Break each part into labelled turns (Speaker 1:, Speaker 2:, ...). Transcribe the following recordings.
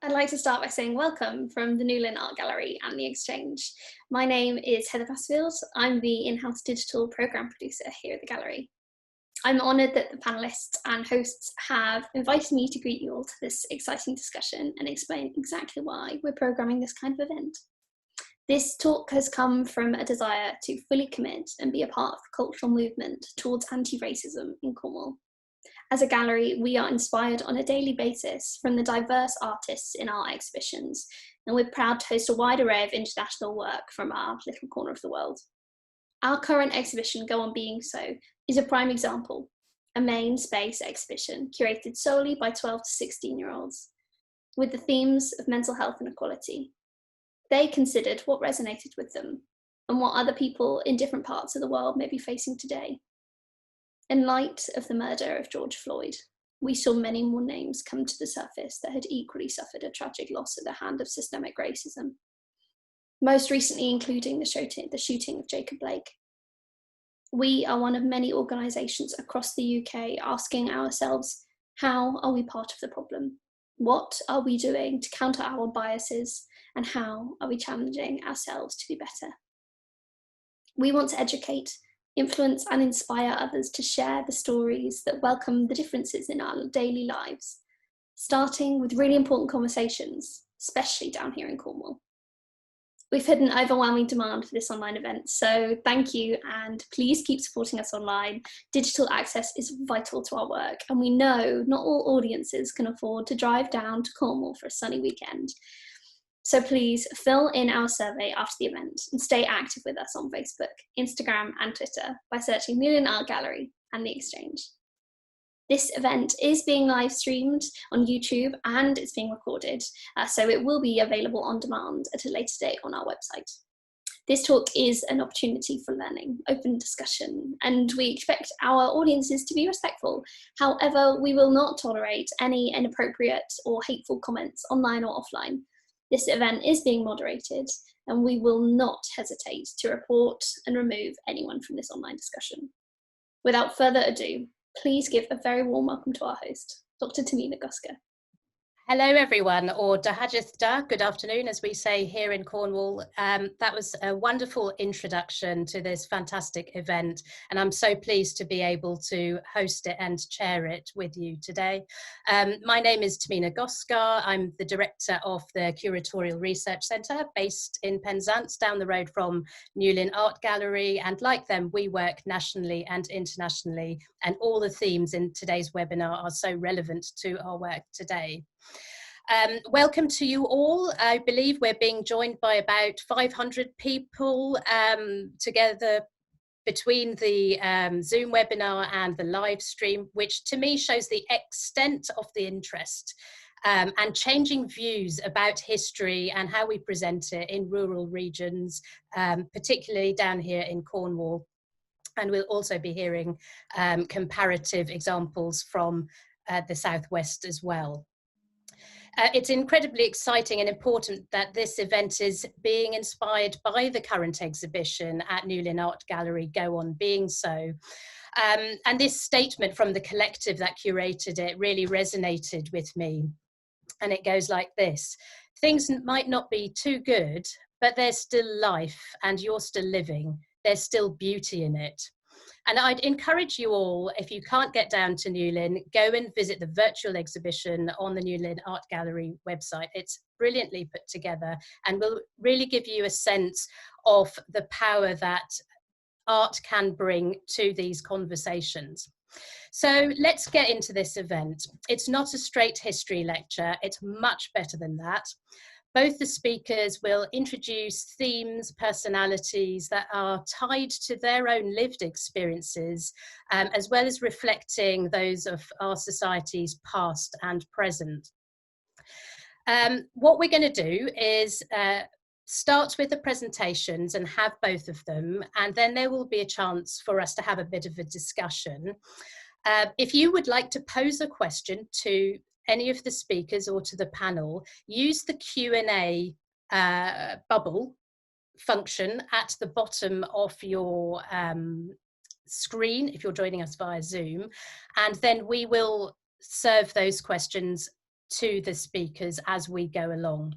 Speaker 1: I'd like to start by saying welcome from the Newlyn Art Gallery and the Exchange. My name is Heather Pasfield. I'm the in-house digital programme producer here at the gallery. I'm honoured that the panellists and hosts have invited me to greet you all to this exciting discussion and explain exactly why we're programming this kind of event. This talk has come from a desire to fully commit and be a part of the cultural movement towards anti-racism in Cornwall. As a gallery, we are inspired on a daily basis from the diverse artists in our exhibitions, and we're proud to host a wide array of international work from our little corner of the world. Our current exhibition, Go On Being So, is a prime example, a main space exhibition curated solely by 12 to 16-year-olds, with the themes of mental health and equality. They considered what resonated with them and what other people in different parts of the world may be facing today. In light of the murder of George Floyd, we saw many more names come to the surface that had equally suffered a tragic loss at the hand of systemic racism, most recently including the shooting of Jacob Blake. We are one of many organisations across the UK asking ourselves, how are we part of the problem? What are we doing to counter our biases? And how are we challenging ourselves to be better? We want to educate, influence and inspire others to share the stories that welcome the differences in our daily lives, starting with really important conversations, especially down here in Cornwall. We've had an overwhelming demand for this online event, so thank you and please keep supporting us online. Digital access is vital to our work, and we know not all audiences can afford to drive down to Cornwall for a sunny weekend. So please fill in our survey after the event and stay active with us on Facebook, Instagram and Twitter by searching Newlyn Art Gallery and the Exchange. This event is being live streamed on YouTube and it's being recorded, so it will be available on demand at a later date on our website. This talk is an opportunity for learning, open discussion, and we expect our audiences to be respectful. However, we will not tolerate any inappropriate or hateful comments online or offline. This event is being moderated and we will not hesitate to report and remove anyone from this online discussion. Without further ado, please give a very warm welcome to our host, Dr Tehmina Goskar.
Speaker 2: Hello everyone, or Dahajith Da, good afternoon as we say here in Cornwall. That was a wonderful introduction to this fantastic event and I'm so pleased to be able to host it and chair it with you today. My name is Tehmina Goskar. I'm the director of the Curatorial Research Centre based in Penzance down the road from Newlyn Art Gallery, and like them we work nationally and internationally, and all the themes in today's webinar are so relevant to our work today. Welcome to you all. I believe we're being joined by about 500 people together between the Zoom webinar and the live stream, which to me shows the extent of the interest and changing views about history and how we present it in rural regions, particularly down here in Cornwall. And we'll also be hearing comparative examples from the Southwest as well. It's incredibly exciting and important that this event is being inspired by the current exhibition at Newlyn Art Gallery, Go On Being So. And this statement from the collective that curated it really resonated with me. And it goes like this: things might not be too good, but there's still life and you're still living. There's still beauty in it. And I'd encourage you all, if you can't get down to Newlyn, go and visit the virtual exhibition on the Newlyn Art Gallery website. It's brilliantly put together and will really give you a sense of the power that art can bring to these conversations. So let's get into this event. It's not a straight history lecture, it's much better than that. Both the speakers will introduce themes, personalities that are tied to their own lived experiences, as well as reflecting those of our society's past and present. What we're going to do is start with the presentations and have both of them, and then there will be a chance for us to have a bit of a discussion. If you would like to pose a question to any of the speakers or to the panel, use the Q&A bubble function at the bottom of your screen if you're joining us via Zoom, and then we will serve those questions to the speakers as we go along.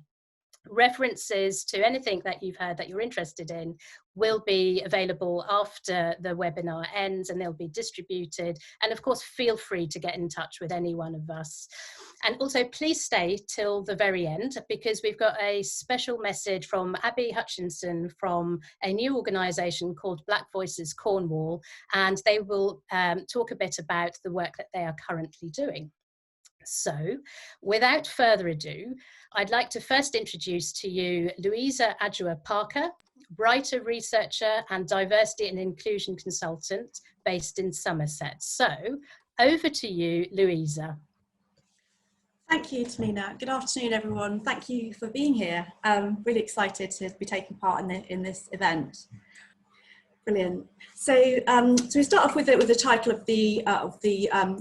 Speaker 2: References to anything that you've heard that you're interested in will be available after the webinar ends, and they'll be distributed. And of course, feel free to get in touch with any one of us. And also, please stay till the very end, because we've got a special message from Abby Hutchinson from a new organisation called Black Voices Cornwall, and they will talk a bit about the work that they are currently doing. So, without further ado, I'd like to first introduce to you Louisa Adjoa Parker, writer, researcher and diversity and inclusion consultant based in Somerset. So, over to you, Louisa.
Speaker 3: Thank you, Tehmina. Good afternoon, everyone. Thank you for being here. Really excited to be taking part in this event. Brilliant. So, so we start off with the title of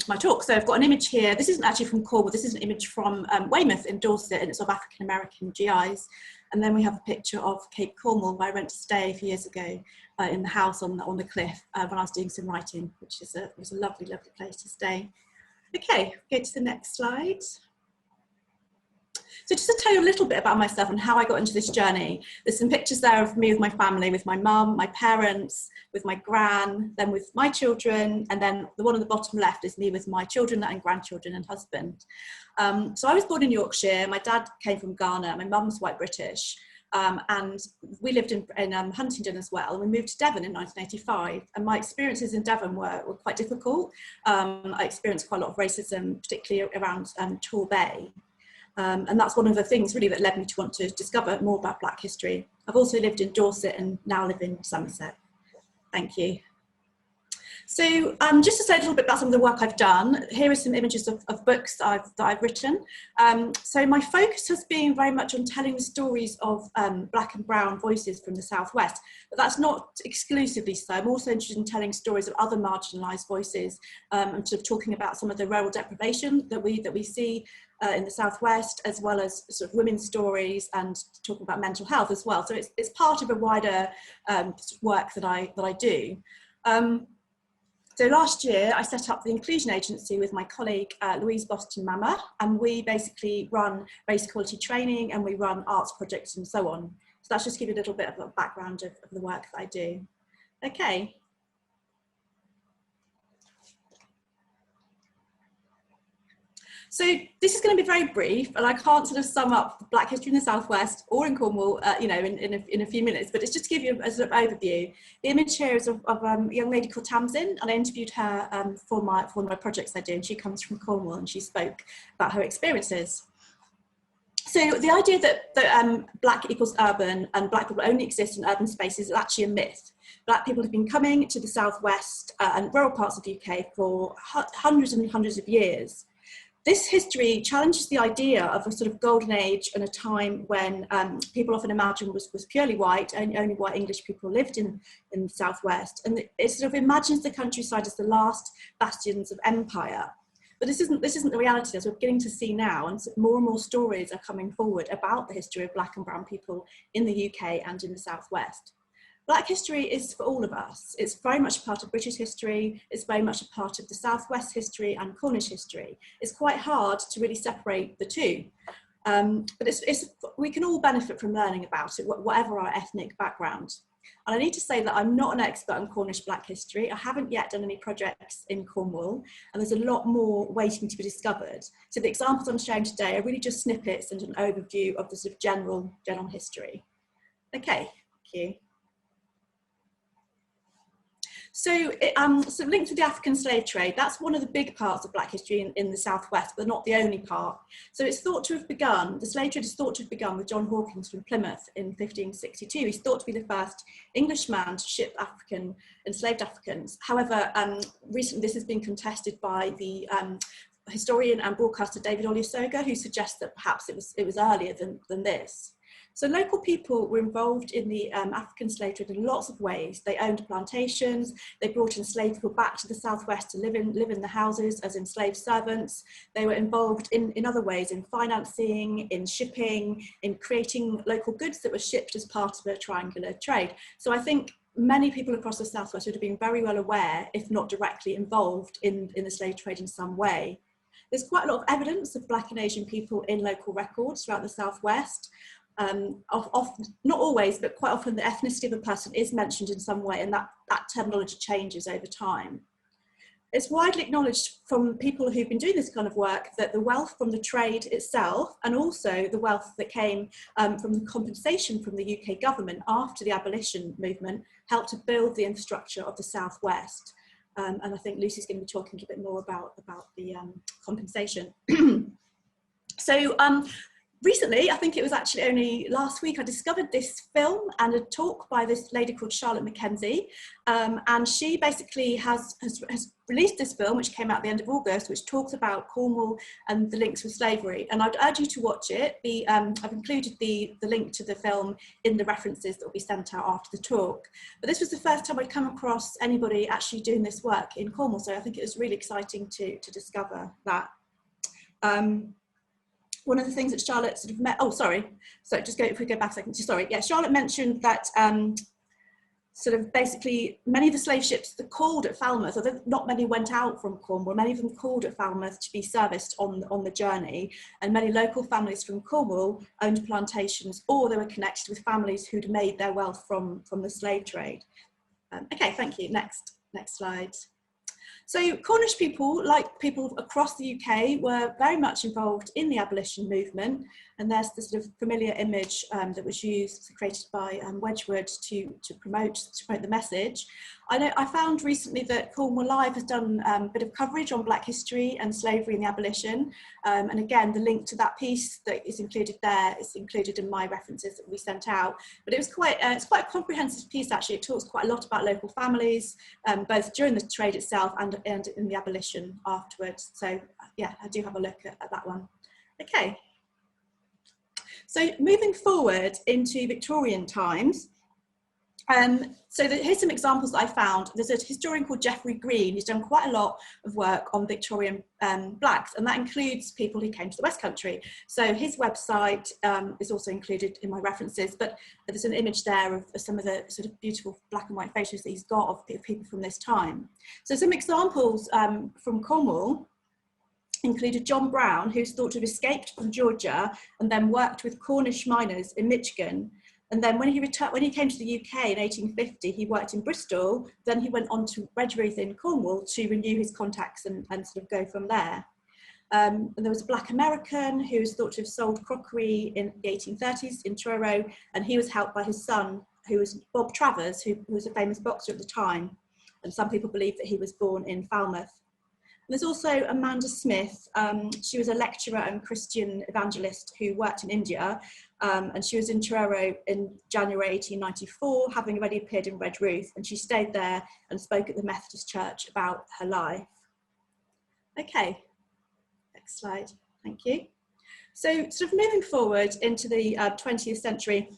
Speaker 3: my talk. So I've got an image here. This isn't actually from Cornwall. This is an image from Weymouth in Dorset, and it's of African American GIs. And then we have a picture of Cape Cornwall, where I went to stay a few years ago in the house on the cliff when I was doing some writing, which was a lovely, lovely place to stay. Okay, go to the next slide. So just to tell you a little bit about myself and how I got into this journey, there's some pictures there of me with my family, with my mum, my parents, with my gran, then with my children, and then the one on the bottom left is me with my children and grandchildren and husband. So I was born in Yorkshire. My dad came from Ghana. My mum's white British. And we lived in Huntingdon as well. And we moved to Devon in 1985. And my experiences in Devon were quite difficult. I experienced quite a lot of racism, particularly around Torbay. And that's one of the things really that led me to want to discover more about Black history. I've also lived in Dorset and now live in Somerset. Thank you. So just to say a little bit about some of the work I've done, here are some images of books that I've written. So my focus has been very much on telling the stories of Black and brown voices from the Southwest, but that's not exclusively so. I'm also interested in telling stories of other marginalised voices and sort of talking about some of the rural deprivation that we see in the Southwest, as well as sort of women's stories and talking about mental health as well. So it's part of a wider sort of work that I do. So last year I set up the Inclusion Agency with my colleague Louise Boston Mama, and we basically run race equality training and we run arts projects and so on. So that's just to give you a little bit of a background of the work that I do. Okay. So this is going to be very brief, and I can't sort of sum up Black history in the Southwest or in Cornwall, you know, in a few minutes. But it's just to give you a sort of overview. The image here is of a young lady called Tamsin, and I interviewed her for one of my projects I do. And she comes from Cornwall, and she spoke about her experiences. So the idea that Black equals urban and Black people only exist in urban spaces is actually a myth. Black people have been coming to the Southwest and rural parts of the UK for hundreds and hundreds of years. This history challenges the idea of a sort of golden age and a time when people often imagine was purely white, and only white English people lived in the Southwest. And it sort of imagines the countryside as the last bastions of empire. But this isn't the reality, as we're beginning to see now, and more stories are coming forward about the history of Black and brown people in the UK and in the Southwest. Black history is for all of us. It's very much a part of British history. It's very much a part of the Southwest history and Cornish history. It's quite hard to really separate the two. But we can all benefit from learning about it, whatever our ethnic background. And I need to say that I'm not an expert on Cornish Black history. I haven't yet done any projects in Cornwall, and there's a lot more waiting to be discovered. So the examples I'm showing today are really just snippets and an overview of the sort of general history. Okay, thank you. So, so linked to the African slave trade, that's one of the big parts of Black history in the Southwest, but not the only part. So it's thought to have begun, the slave trade is thought to have begun with John Hawkins from Plymouth in 1562. He's thought to be the first Englishman to ship enslaved Africans. However, recently this has been contested by the historian and broadcaster David Olusoga, who suggests that perhaps it was earlier than this. So local people were involved in the African slave trade in lots of ways. They owned plantations, they brought enslaved people back to the Southwest to live in the houses as enslaved servants. They were involved in other ways, in financing, in shipping, in creating local goods that were shipped as part of a triangular trade. So I think many people across the Southwest would have been very well aware, if not directly involved in the slave trade in some way. There's quite a lot of evidence of Black and Asian people in local records throughout the Southwest. Often, not always, but quite often the ethnicity of a person is mentioned in some way, and that terminology changes over time. It's widely acknowledged from people who've been doing this kind of work that the wealth from the trade itself, and also the wealth that came from the compensation from the UK government after the abolition movement, helped to build the infrastructure of the Southwest. And I think Lucy's going to be talking a bit more about the compensation. So recently, I think it was actually only last week, I discovered this film and a talk by this lady called Charlotte Mackenzie. And she basically has released this film, which came out at the end of August, which talks about Cornwall and the links with slavery. And I'd urge you to watch it. I've included the link to the film in the references that will be sent out after the talk. But this was the first time I'd come across anybody actually doing this work in Cornwall. So I think it was really exciting to discover that. One of the things that Charlotte sort of met, if we go back a second, Charlotte mentioned that sort of basically many of the slave ships that called at Falmouth, although not many went out from Cornwall, many of them called at Falmouth to be serviced on the journey, and many local families from Cornwall owned plantations, or they were connected with families who'd made their wealth from the slave trade. Okay, thank you. Next slide. So Cornish people, like people across the UK, were very much involved in the abolition movement, and there's the sort of familiar image that was created by Wedgwood to promote the message. I found recently that Cornwall Live has done a bit of coverage on Black history and slavery and the abolition, and again the link to that piece that is included there is included in my references that we sent out. But it was it's quite a comprehensive piece actually. It talks quite a lot about local families, both during the trade itself and in the abolition afterwards. So yeah, I do have a look at that one. Okay. So moving forward into Victorian times, here's some examples that I found. There's a historian called Geoffrey Green who's done quite a lot of work on Victorian Blacks, and that includes people who came to the West Country. So his website is also included in my references, but there's an image there of some of the sort of beautiful black and white photos that he's got of people from this time. So some examples from Cornwall included John Brown, who's thought to have escaped from Georgia and then worked with Cornish miners in Michigan. And then when he came to the UK in 1850, he worked in Bristol. Then he went on to Redruth in Cornwall to renew his contacts and sort of go from there. And there was a Black American who was thought to have sold crockery in the 1830s in Truro, and he was helped by his son, who was Bob Travers, who was a famous boxer at the time. And some people believe that he was born in Falmouth. There's also Amanda Smith. She was a lecturer and Christian evangelist who worked in India, and she was in Truro in January 1894, having already appeared in Redruth, and she stayed there and spoke at the Methodist Church about her life. Okay, next slide, thank you. So sort of moving forward into the 20th century,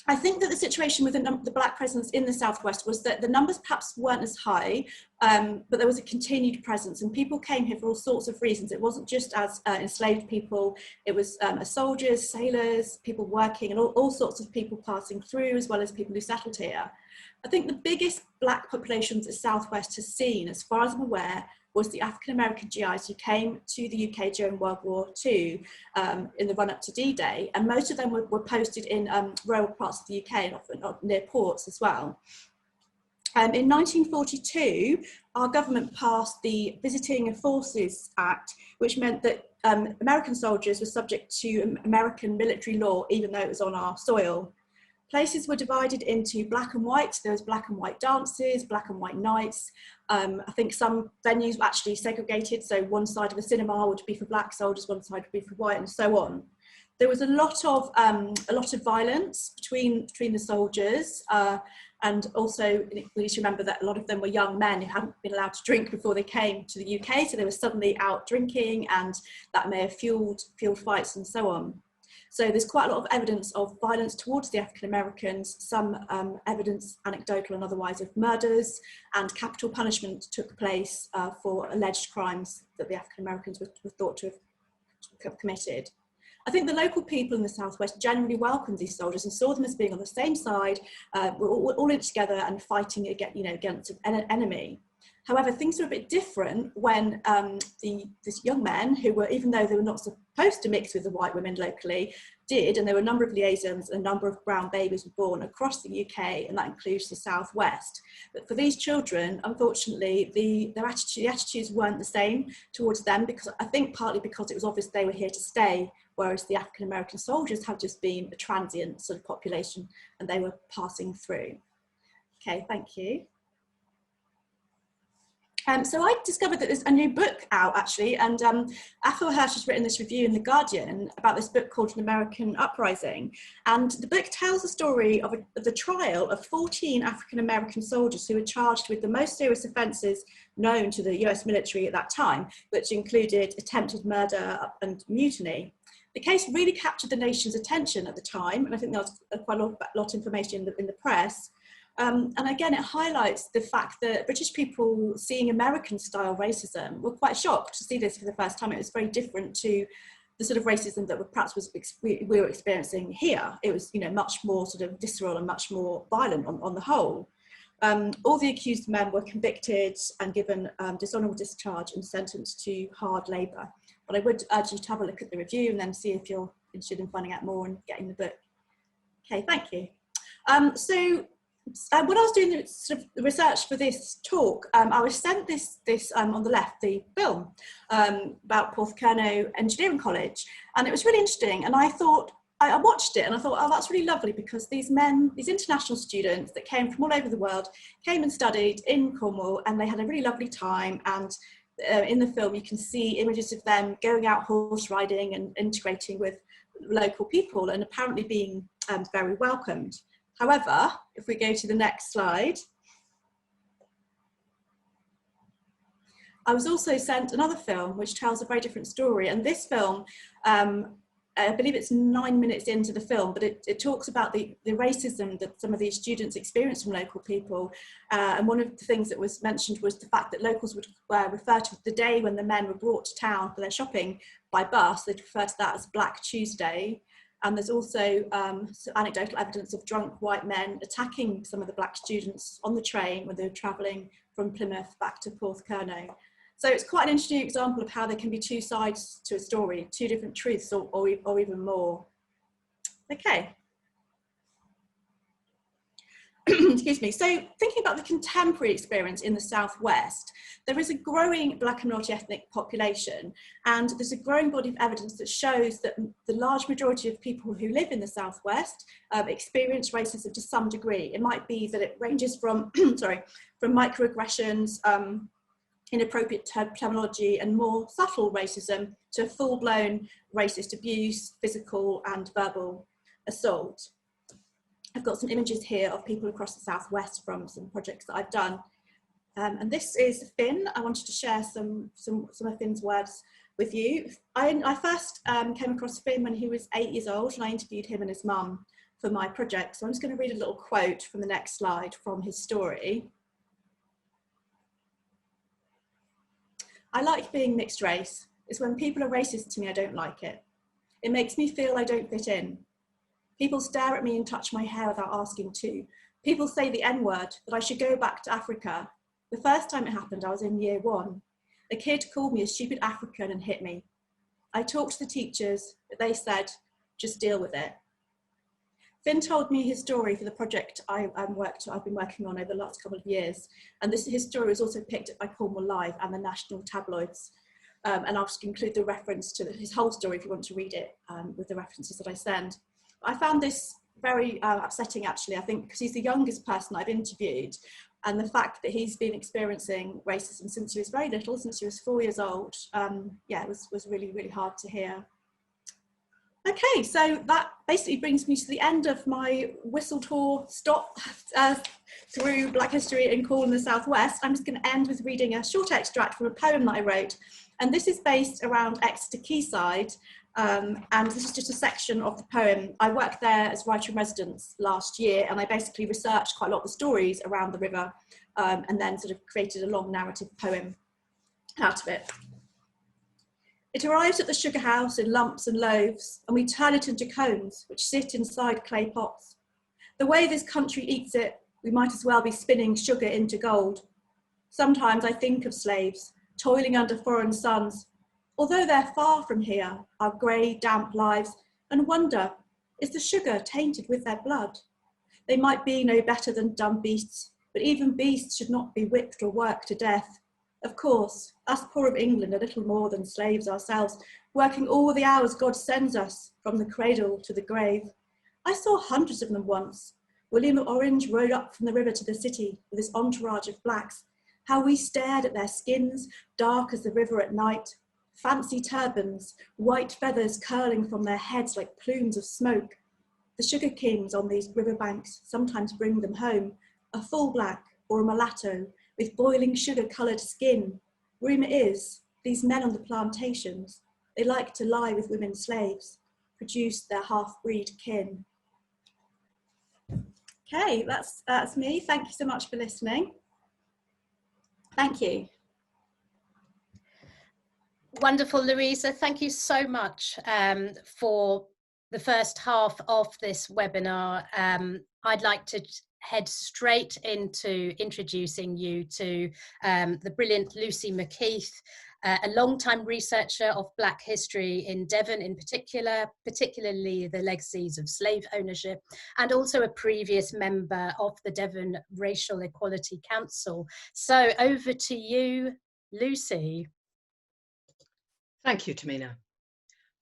Speaker 3: I think that the situation with the Black presence in the Southwest was that the numbers perhaps weren't as high, but there was a continued presence, and people came here for all sorts of reasons. It wasn't just as enslaved people, it was as soldiers, sailors, people working, and all sorts of people passing through, as well as people who settled here. I think the biggest Black populations the Southwest has seen, as far as I'm aware, was the African-American GIs who came to the UK during World War II in the run-up to D-Day, and most of them were posted in rural parts of the UK and often near ports as well. In 1942, our government passed the Visiting Forces Act, which meant that American soldiers were subject to American military law, even though it was on our soil. Places were divided into black and white. There was black and white dances, black and white nights. I think some venues were actually segregated. So one side of a cinema would be for black soldiers, one side would be for white, and so on. There was a lot of violence between the soldiers, and also we need to remember that a lot of them were young men who hadn't been allowed to drink before they came to the UK. So they were suddenly out drinking, and that may have fueled fights and so on. So there's quite a lot of evidence of violence towards the African Americans, some evidence, anecdotal and otherwise, of murders, and capital punishment took place for alleged crimes that the African Americans were thought to have committed. I think the local people in the Southwest generally welcomed these soldiers and saw them as being on the same side, we're all in together and fighting against an enemy. However, things were a bit different when these young men who were, even though they were not supposed to mix with the white women locally, did, and there were a number of liaisons and a number of brown babies were born across the UK, and that includes the southwest. But for these children, unfortunately, the attitudes weren't the same towards them, because I think partly because it was obvious they were here to stay, whereas the African American soldiers had just been a transient sort of population and they were passing through. Okay, thank you. So I discovered that there's a new book out actually, and Athol Hirsch has written this review in The Guardian about this book called An American Uprising, and the book tells the story of the trial of 14 African American soldiers who were charged with the most serious offences known to the US military at that time, which included attempted murder and mutiny. The case really captured the nation's attention at the time, and I think there was quite a lot of information in the press. And again, it highlights the fact that British people seeing American-style racism were quite shocked to see this for the first time. It was very different to the sort of racism that we were experiencing here. It was, you know, much more sort of visceral and much more violent on the whole. All the accused men were convicted and given dishonourable discharge and sentenced to hard labour. But I would urge you to have a look at the review and then see if you're interested in finding out more and getting the book. Okay, thank you. When I was doing sort of the research for this talk, I was sent this on the left, the film about Porthcurno Engineering College, and it was really interesting. And I thought, I watched it and I thought, oh, that's really lovely, because these men, these international students that came from all over the world, came and studied in Cornwall, and they had a really lovely time. And in the film, you can see images of them going out horse riding and integrating with local people, and apparently being very welcomed. However, if we go to the next slide, I was also sent another film which tells a very different story. And this film, I believe it's 9 minutes into the film, but it talks about the racism that some of these students experienced from local people. And one of the things that was mentioned was the fact that locals would refer to the day when the men were brought to town for their shopping by bus. They'd refer to that as Black Tuesday. And there's also anecdotal evidence of drunk white men attacking some of the black students on the train when they were travelling from Plymouth back to Porthcurno. So it's quite an interesting example of how there can be two sides to a story, two different truths or even more. Okay. Excuse me. So thinking about the contemporary experience in the Southwest, there is a growing Black and multi-ethnic population, and there's a growing body of evidence that shows that the large majority of people who live in the Southwest experience racism to some degree. It might be that it ranges from, from microaggressions, inappropriate terminology and more subtle racism to full-blown racist abuse, physical and verbal assault. I've got some images here of people across the Southwest from some projects that I've done. And this is Finn. I wanted to share some of Finn's words with you. I first came across Finn when he was 8 years old, and I interviewed him and his mum for my project. So I'm just going to read a little quote from the next slide from his story. I like being mixed race. It's when people are racist to me, I don't like it. It makes me feel I don't fit in. People stare at me and touch my hair without asking to. People say the N-word, that I should go back to Africa. The first time it happened, I was in year 1. A kid called me a stupid African and hit me. I talked to the teachers, but they said, just deal with it. Finn told me his story for the project I've been working on over the last couple of years. And his story was also picked up by Cornwall Live and the national tabloids. And I'll just include the reference to his whole story if you want to read it with the references that I send. I found this very upsetting, actually, I think, because he's the youngest person I've interviewed, and the fact that he's been experiencing racism since he was very little, since he was 4 years old, yeah, it was really, really hard to hear. Okay, so that basically brings me to the end of my whistle tour stop through Black history in Cornwall in the Southwest. I'm just going to end with reading a short extract from a poem that I wrote, and this is based around Exeter Quayside. And this is just a section of the poem. I worked there as writer-in-residence last year, and I basically researched quite a lot of the stories around the river, and then sort of created a long narrative poem out of it. It arrives at the sugar house in lumps and loaves, and we turn it into cones, which sit inside clay pots. The way this country eats it, we might as well be spinning sugar into gold. Sometimes I think of slaves, toiling under foreign suns, although they're far from here, our grey, damp lives, and wonder, is the sugar tainted with their blood? They might be no better than dumb beasts, but even beasts should not be whipped or worked to death. Of course, us poor of England are little more than slaves ourselves, working all the hours God sends us, from the cradle to the grave. I saw hundreds of them once. William Orange rode up from the river to the city with his entourage of blacks. How we stared at their skins, dark as the river at night. Fancy turbans, white feathers curling from their heads like plumes of smoke. The sugar kings on these riverbanks sometimes bring them home, a full black or a mulatto with boiling sugar-coloured skin. Rumour is, these men on the plantations, they like to lie with women slaves, produce their half-breed kin. Okay, that's me. Thank you so much for listening. Thank you.
Speaker 2: Wonderful, Louisa. Thank you so much for the first half of this webinar. I'd like to head straight into introducing you to the brilliant Lucy MacKeith, a long-time researcher of Black history in Devon in particular, particularly the legacies of slave ownership, and also a previous member of the Devon Racial Equality Council. So over to you, Lucy.
Speaker 4: Thank you, Tehmina.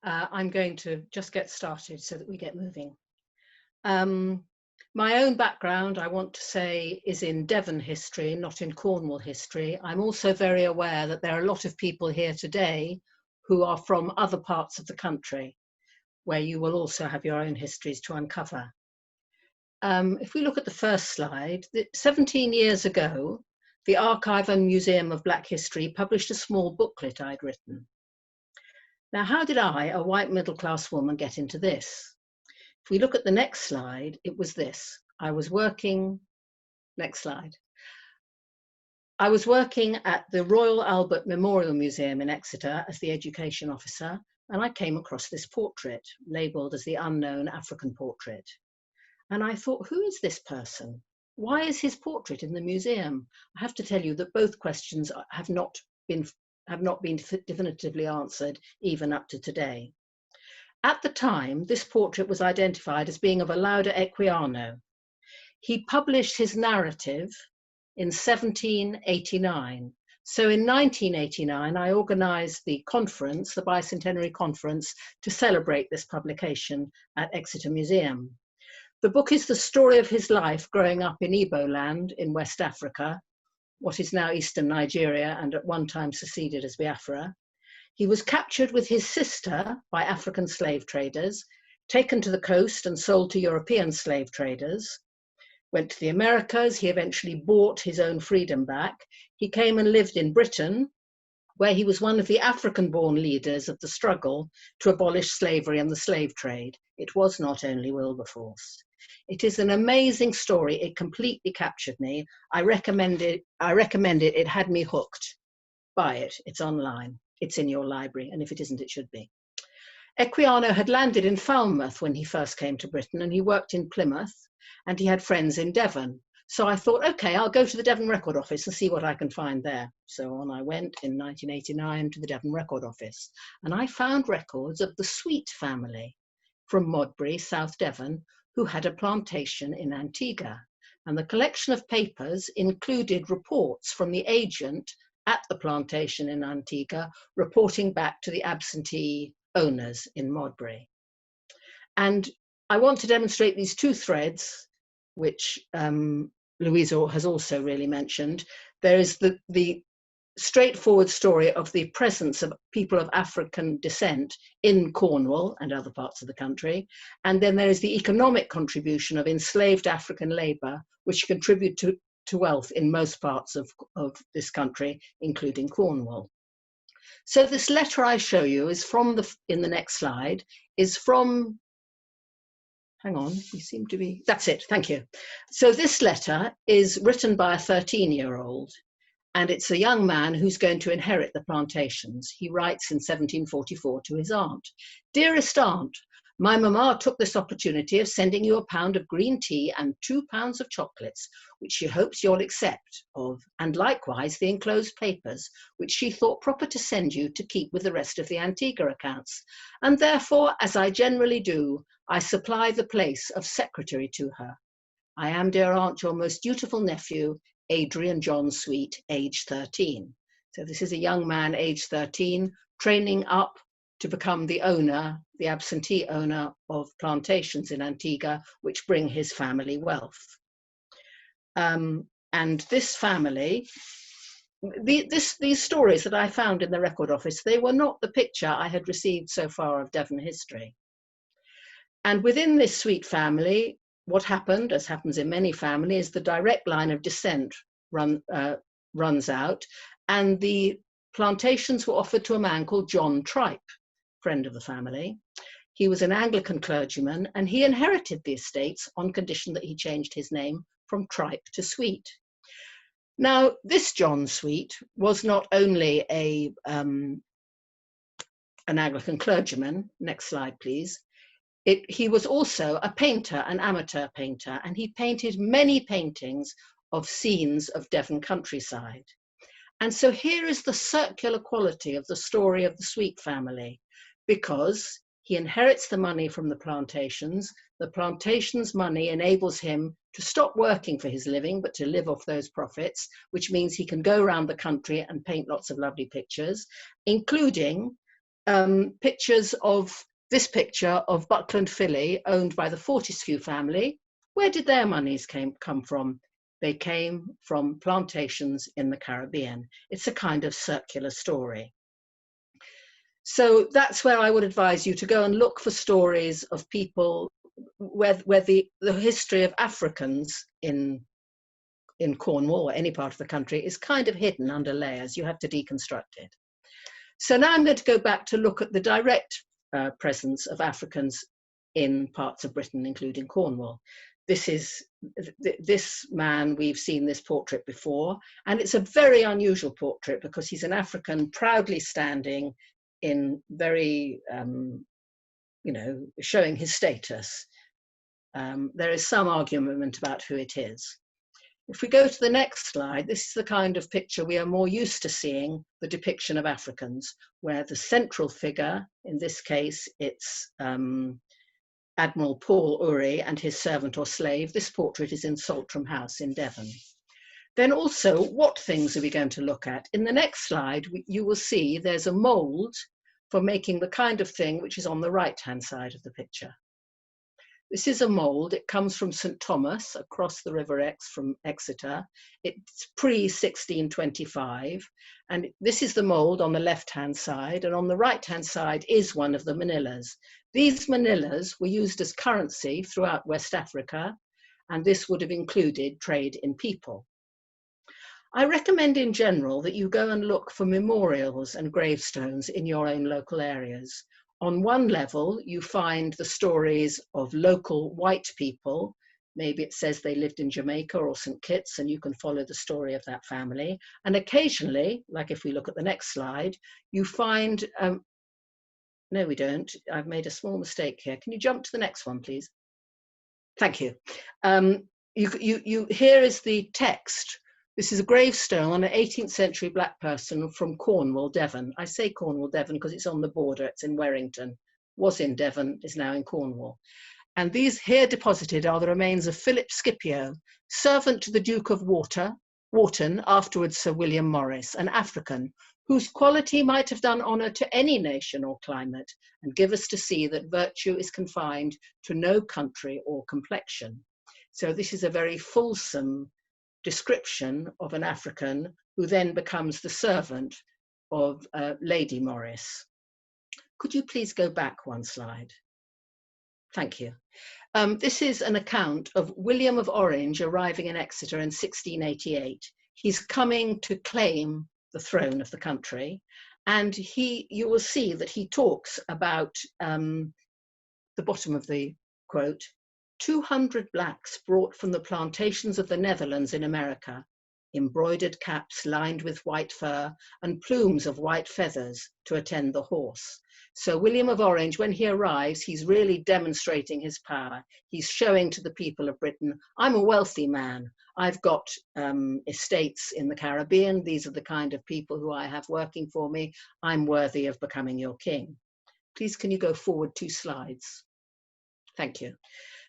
Speaker 4: I'm going to just get started so that we get moving. My own background, I want to say, is in Devon history, not in Cornwall history. I'm also very aware that there are a lot of people here today who are from other parts of the country, where you will also have your own histories to uncover. If we look at the first slide, 17 years ago, the Archive and Museum of Black History published a small booklet I'd written. Now, how did I, a white middle-class woman, get into this? If we look at the next slide, it was this. I was working, next slide. I was working at the Royal Albert Memorial Museum in Exeter as the education officer, and I came across this portrait, labelled as the unknown African portrait. And I thought, who is this person? Why is his portrait in the museum? I have to tell you that both questions have not been definitively answered, even up to today. At the time, this portrait was identified as being of a Lauda Equiano. He published his narrative in 1789. So in 1989, I organised the conference, the Bicentenary Conference, to celebrate this publication at Exeter Museum. The book is the story of his life growing up in Igbo land in West Africa, what is now eastern Nigeria and at one time seceded as Biafra. He was captured with his sister by African slave traders, taken to the coast and sold to European slave traders, went to the Americas. He eventually bought his own freedom back. He came and lived in Britain, where he was one of the African-born leaders of the struggle to abolish slavery and the slave trade. It was not only Wilberforce. It is an amazing story. It completely captured me. I recommend it. It had me hooked. Buy it. It's online. It's in your library. And if it isn't, it should be. Equiano had landed in Falmouth when he first came to Britain, and he worked in Plymouth, and he had friends in Devon. So I thought, okay, I'll go to the Devon Record Office and see what I can find there. So on I went in 1989 to the Devon Record Office, and I found records of the Sweet family from Modbury, South Devon, who had a plantation in Antigua. And the collection of papers included reports from the agent at the plantation in Antigua, reporting back to the absentee owners in Modbury. And I want to demonstrate these two threads, which Louisa has also really mentioned. There is the straightforward story of the presence of people of African descent in Cornwall and other parts of the country. And then there is the economic contribution of enslaved African labour, which contribute to wealth in most parts of this country, including Cornwall. So this letter I show you is from in the next slide, is from, hang on, we seem to be, that's it, thank you. So this letter is written by a 13-year-old, and it's a young man who's going to inherit the plantations. He writes in 1744 to his aunt, "Dearest aunt, My mamma took this opportunity of sending you a pound of green tea and 2 pounds of chocolates, which she hopes you'll accept of, and likewise the enclosed papers, which she thought proper to send you to keep with the rest of the Antigua accounts. And therefore, as I generally do, I supply the place of secretary to her. I am, dear aunt, your most dutiful nephew, Adrian John Sweet, age 13. So this is a young man, age 13, training up to become the owner, the absentee owner of plantations in Antigua, which bring his family wealth. And this family, these stories that I found in the record office, they were not the picture I had received so far of Devon history. And within this Sweet family, what happened, as happens in many families, the direct line of descent runs out, and the plantations were offered to a man called John Tripe, friend of the family. He was an Anglican clergyman, and he inherited the estates on condition that he changed his name from Tripe to Sweet. Now, this John Sweet was not only an Anglican clergyman, next slide please, he was also a painter, an amateur painter, and he painted many paintings of scenes of Devon countryside. And so here is the circular quality of the story of the Sweet family, because he inherits the money from the plantations money enables him to stop working for his living, but to live off those profits, which means he can go around the country and paint lots of lovely pictures, including pictures of this picture of Buckland Filly, owned by the Fortescue family. Where did their monies come from? They came from plantations in the Caribbean. It's a kind of circular story. So that's where I would advise you to go and look for stories of people where the history of Africans in Cornwall or any part of the country is kind of hidden under layers. You have to deconstruct it. So now I'm going to go back to look at the direct presence of Africans in parts of Britain, including Cornwall. This man, we've seen this portrait before, and it's a very unusual portrait because he's an African proudly standing in very, showing his status. There is some argument about who it is. If we go to the next slide, this is the kind of picture we are more used to seeing, the depiction of Africans, where the central figure, in this case, it's Admiral Paul Urry and his servant or slave. This portrait is in Saltram House in Devon. Then also, what things are we going to look at? In the next slide, you will see there's a mould for making the kind of thing which is on the right-hand side of the picture. This is a mould. It comes from St. Thomas across the River Exe from Exeter. It's pre-1625. And this is the mould on the left-hand side. And on the right-hand side is one of the manillas. These manillas were used as currency throughout West Africa, and this would have included trade in people. I recommend in general that you go and look for memorials and gravestones in your own local areas. On one level, you find the stories of local white people. Maybe it says they lived in Jamaica or St. Kitts, and you can follow the story of that family. And occasionally, like if we look at the next slide, you find, no, we don't. I've made a small mistake here. Can you jump to the next one, please? Thank you. Here is the text. This is a gravestone on an 18th century black person from Cornwall, Devon. I say Cornwall, Devon because it's on the border. It's in Warrington, was in Devon, is now in Cornwall. And these here deposited are the remains of Philip Scipio, servant to the Duke of Wharton, afterwards Sir William Morris, an African, whose quality might have done honour to any nation or climate, and give us to see that virtue is confined to no country or complexion. So this is a very fulsome description of an African who then becomes the servant of Lady Morris. Could you please go back one slide? Thank you. This is an account of William of Orange arriving in Exeter in 1688. He's coming to claim the throne of the country, and you will see that he talks about the bottom of the quote, 200 blacks brought from the plantations of the Netherlands in America, embroidered caps lined with white fur, and plumes of white feathers to attend the horse. So William of Orange, when he arrives, he's really demonstrating his power. He's showing to the people of Britain, I'm a wealthy man. I've got estates in the Caribbean. These are the kind of people who I have working for me. I'm worthy of becoming your king. Please, can you go forward 2 slides? Thank you.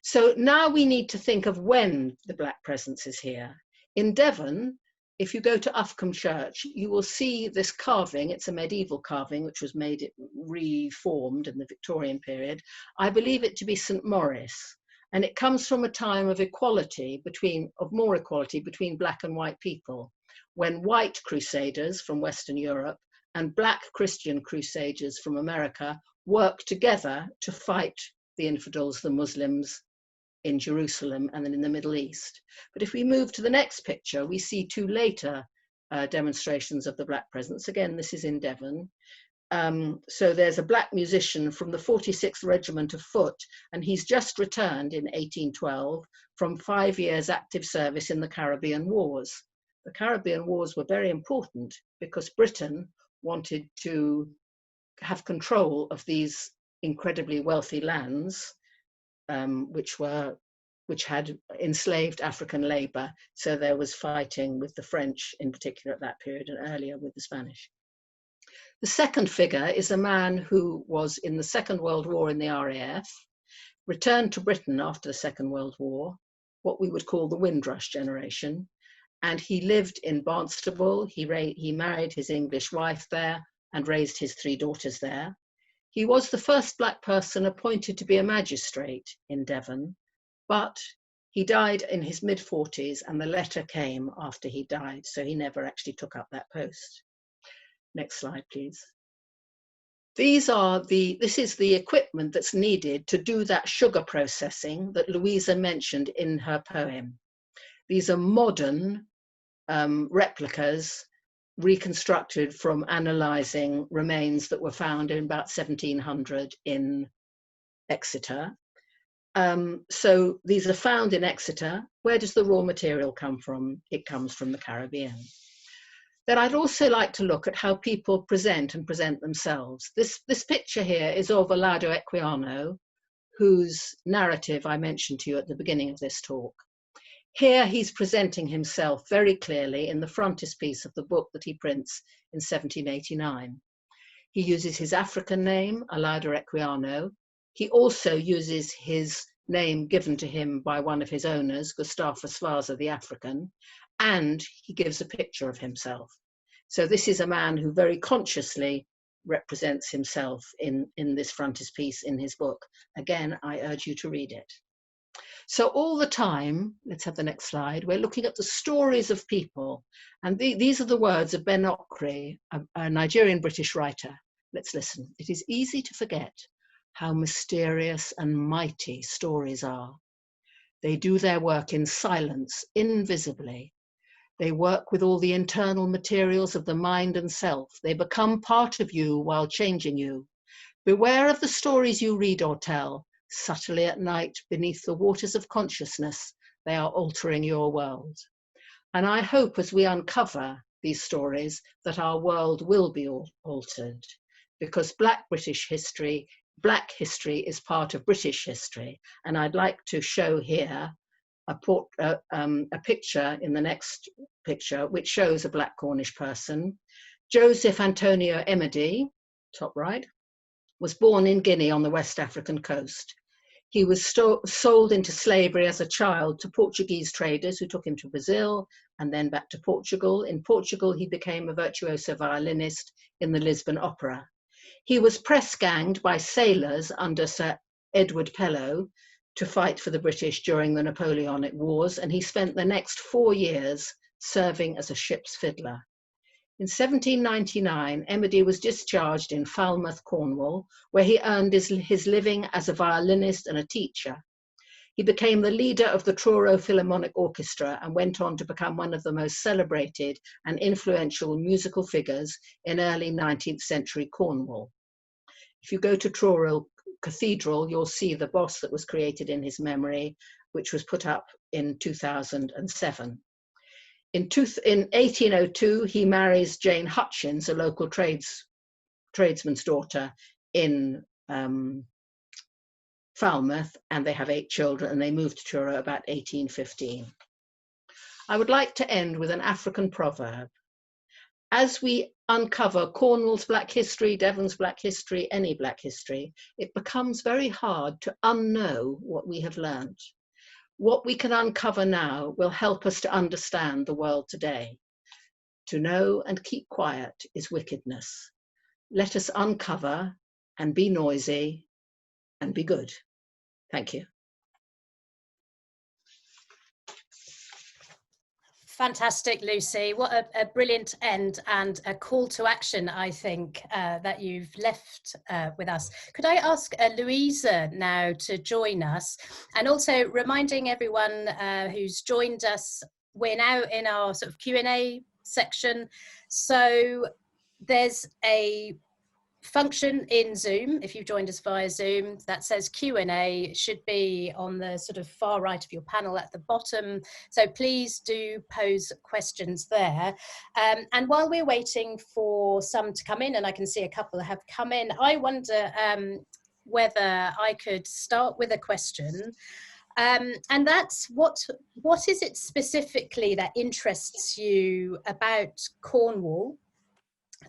Speaker 4: So now we need to think of when the Black presence is here. In Devon, if you go to Ufcombe Church, you will see this carving. It's a medieval carving, which was reformed in the Victorian period. I believe it to be St. Maurice, and it comes from a time of more equality between black and white people, when white crusaders from Western Europe and black Christian crusaders from America worked together to fight the infidels, the Muslims, in Jerusalem and then in the Middle East. But if we move to the next picture, we see 2 later demonstrations of the Black presence. Again, this is in Devon. So there's a black musician from the 46th Regiment of Foot, and he's just returned in 1812 from 5 years active service in the Caribbean Wars. The Caribbean Wars were very important because Britain wanted to have control of these incredibly wealthy lands, which had enslaved African labor. So there was fighting with the French in particular at that period, and earlier with the Spanish. The second figure is a man who was in the Second World War in the RAF, returned to Britain after the Second World War, what we would call the Windrush generation, and he lived in Barnstable. He married his English wife there and raised his 3 daughters there. He was the first black person appointed to be a magistrate in Devon, but he died in his mid-40s, and the letter came after he died, so he never actually took up that post. Next slide, please. This is the equipment that's needed to do that sugar processing that Louisa mentioned in her poem. These are modern replicas reconstructed from analysing remains that were found in about 1700 in Exeter. So these are found in Exeter. Where does the raw material come from? It comes from the Caribbean. Then I'd also like to look at how people present themselves. This picture here is of Olaudah Equiano, whose narrative I mentioned to you at the beginning of this talk. Here he's presenting himself very clearly in the frontispiece of the book that he prints in 1789. He uses his African name, Olaudah Equiano. He also uses his name given to him by one of his owners, Gustavus Vasa the African, and he gives a picture of himself. So this is a man who very consciously represents himself in this frontispiece in his book. Again, I urge you to read it. So all the time, let's have the next slide, we're looking at the stories of people. And these are the words of Ben Okri, a Nigerian British writer. Let's listen. It is easy to forget how mysterious and mighty stories are. They do their work in silence, invisibly. They work with all the internal materials of the mind and self. They become part of you while changing you. Beware of the stories you read or tell. Subtly at night, beneath the waters of consciousness, they are altering your world. And I hope as we uncover these stories that our world will be altered, because Black history is part of British history. And I'd like to show here a picture in the next picture, which shows a Black Cornish person. Joseph Antonio Emedy, top right, was born in Guinea on the West African coast. He was sold into slavery as a child to Portuguese traders who took him to Brazil and then back to Portugal. In Portugal, he became a virtuoso violinist in the Lisbon Opera. He was press-ganged by sailors under Sir Edward Pellew to fight for the British during the Napoleonic Wars, and he spent the next 4 years serving as a ship's fiddler. In 1799, Emedy was discharged in Falmouth, Cornwall, where he earned his living as a violinist and a teacher. He became the leader of the Truro Philharmonic Orchestra and went on to become one of the most celebrated and influential musical figures in early 19th century Cornwall. If you go to Truro Cathedral, you'll see the boss that was created in his memory, which was put up in 2007. In 1802, he marries Jane Hutchins, a local tradesman's daughter in Falmouth, and they have 8 children, and they moved to Truro about 1815. I would like to end with an African proverb. As we uncover Cornwall's Black history, Devon's Black history, any Black history, it becomes very hard to unknow what we have learned. What we can uncover now will help us to understand the world today. To know and keep quiet is wickedness. Let us uncover and be noisy and be good. Thank you.
Speaker 2: Fantastic, Lucy. What a brilliant end and a call to action, I think, that you've left with us. Could I ask Louisa now to join us, and also reminding everyone who's joined us, we're now in our sort of Q&A section. So there's a function in Zoom, if you've joined us via Zoom, that says Q&A. It should be on the sort of far right of your panel at the bottom. So please do pose questions there. And while we're waiting for some to come in, and I can see a couple have come in, I wonder whether I could start with a question. And that's what is it specifically that interests you about Cornwall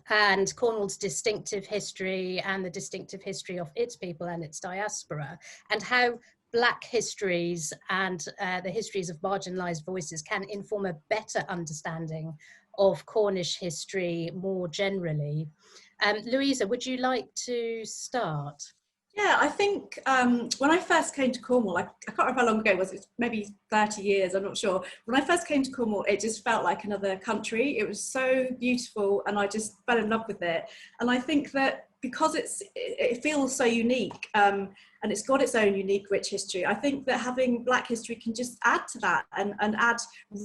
Speaker 2: and Cornwall's distinctive history and the distinctive history of its people and its diaspora, and how Black histories and the histories of marginalised voices can inform a better understanding of Cornish history more generally. Louisa, would you like to start?
Speaker 3: Yeah, I think when I first came to Cornwall, I can't remember how long ago it was, it's maybe 30 years, I'm not sure. When I first came to Cornwall, it just felt like another country. It was so beautiful and I just fell in love with it. And I think that because it feels so unique and it's got its own unique rich history, I think that having Black history can just add to that and add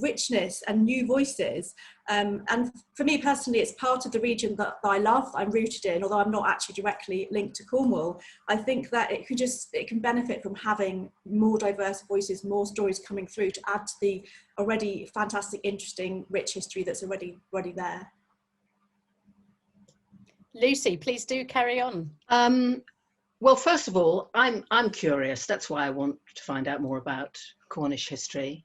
Speaker 3: richness and new voices. And for me personally, it's part of the region that I love, I'm rooted in, although I'm not actually directly linked to Cornwall. I think that it can benefit from having more diverse voices, more stories coming through to add to the already fantastic, interesting, rich history that's already there.
Speaker 2: Lucy, please do carry on.
Speaker 4: Well, first of all, I'm curious. That's why I want to find out more about Cornish history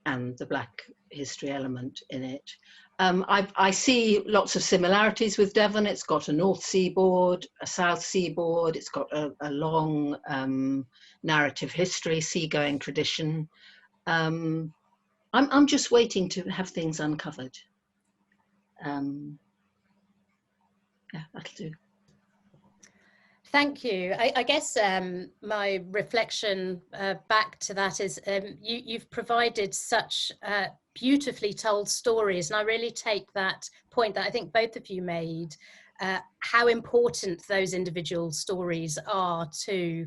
Speaker 4: and the Black history element in it. I see lots of similarities with Devon. It's got a North Seaboard, a South Seaboard. It's got a long narrative history, seagoing tradition. I'm just waiting to have things uncovered. Yeah, that'll do.
Speaker 2: Thank you. I guess my reflection back to that is you've provided such beautifully told stories, and I really take that point that I think both of you made, how important those individual stories are to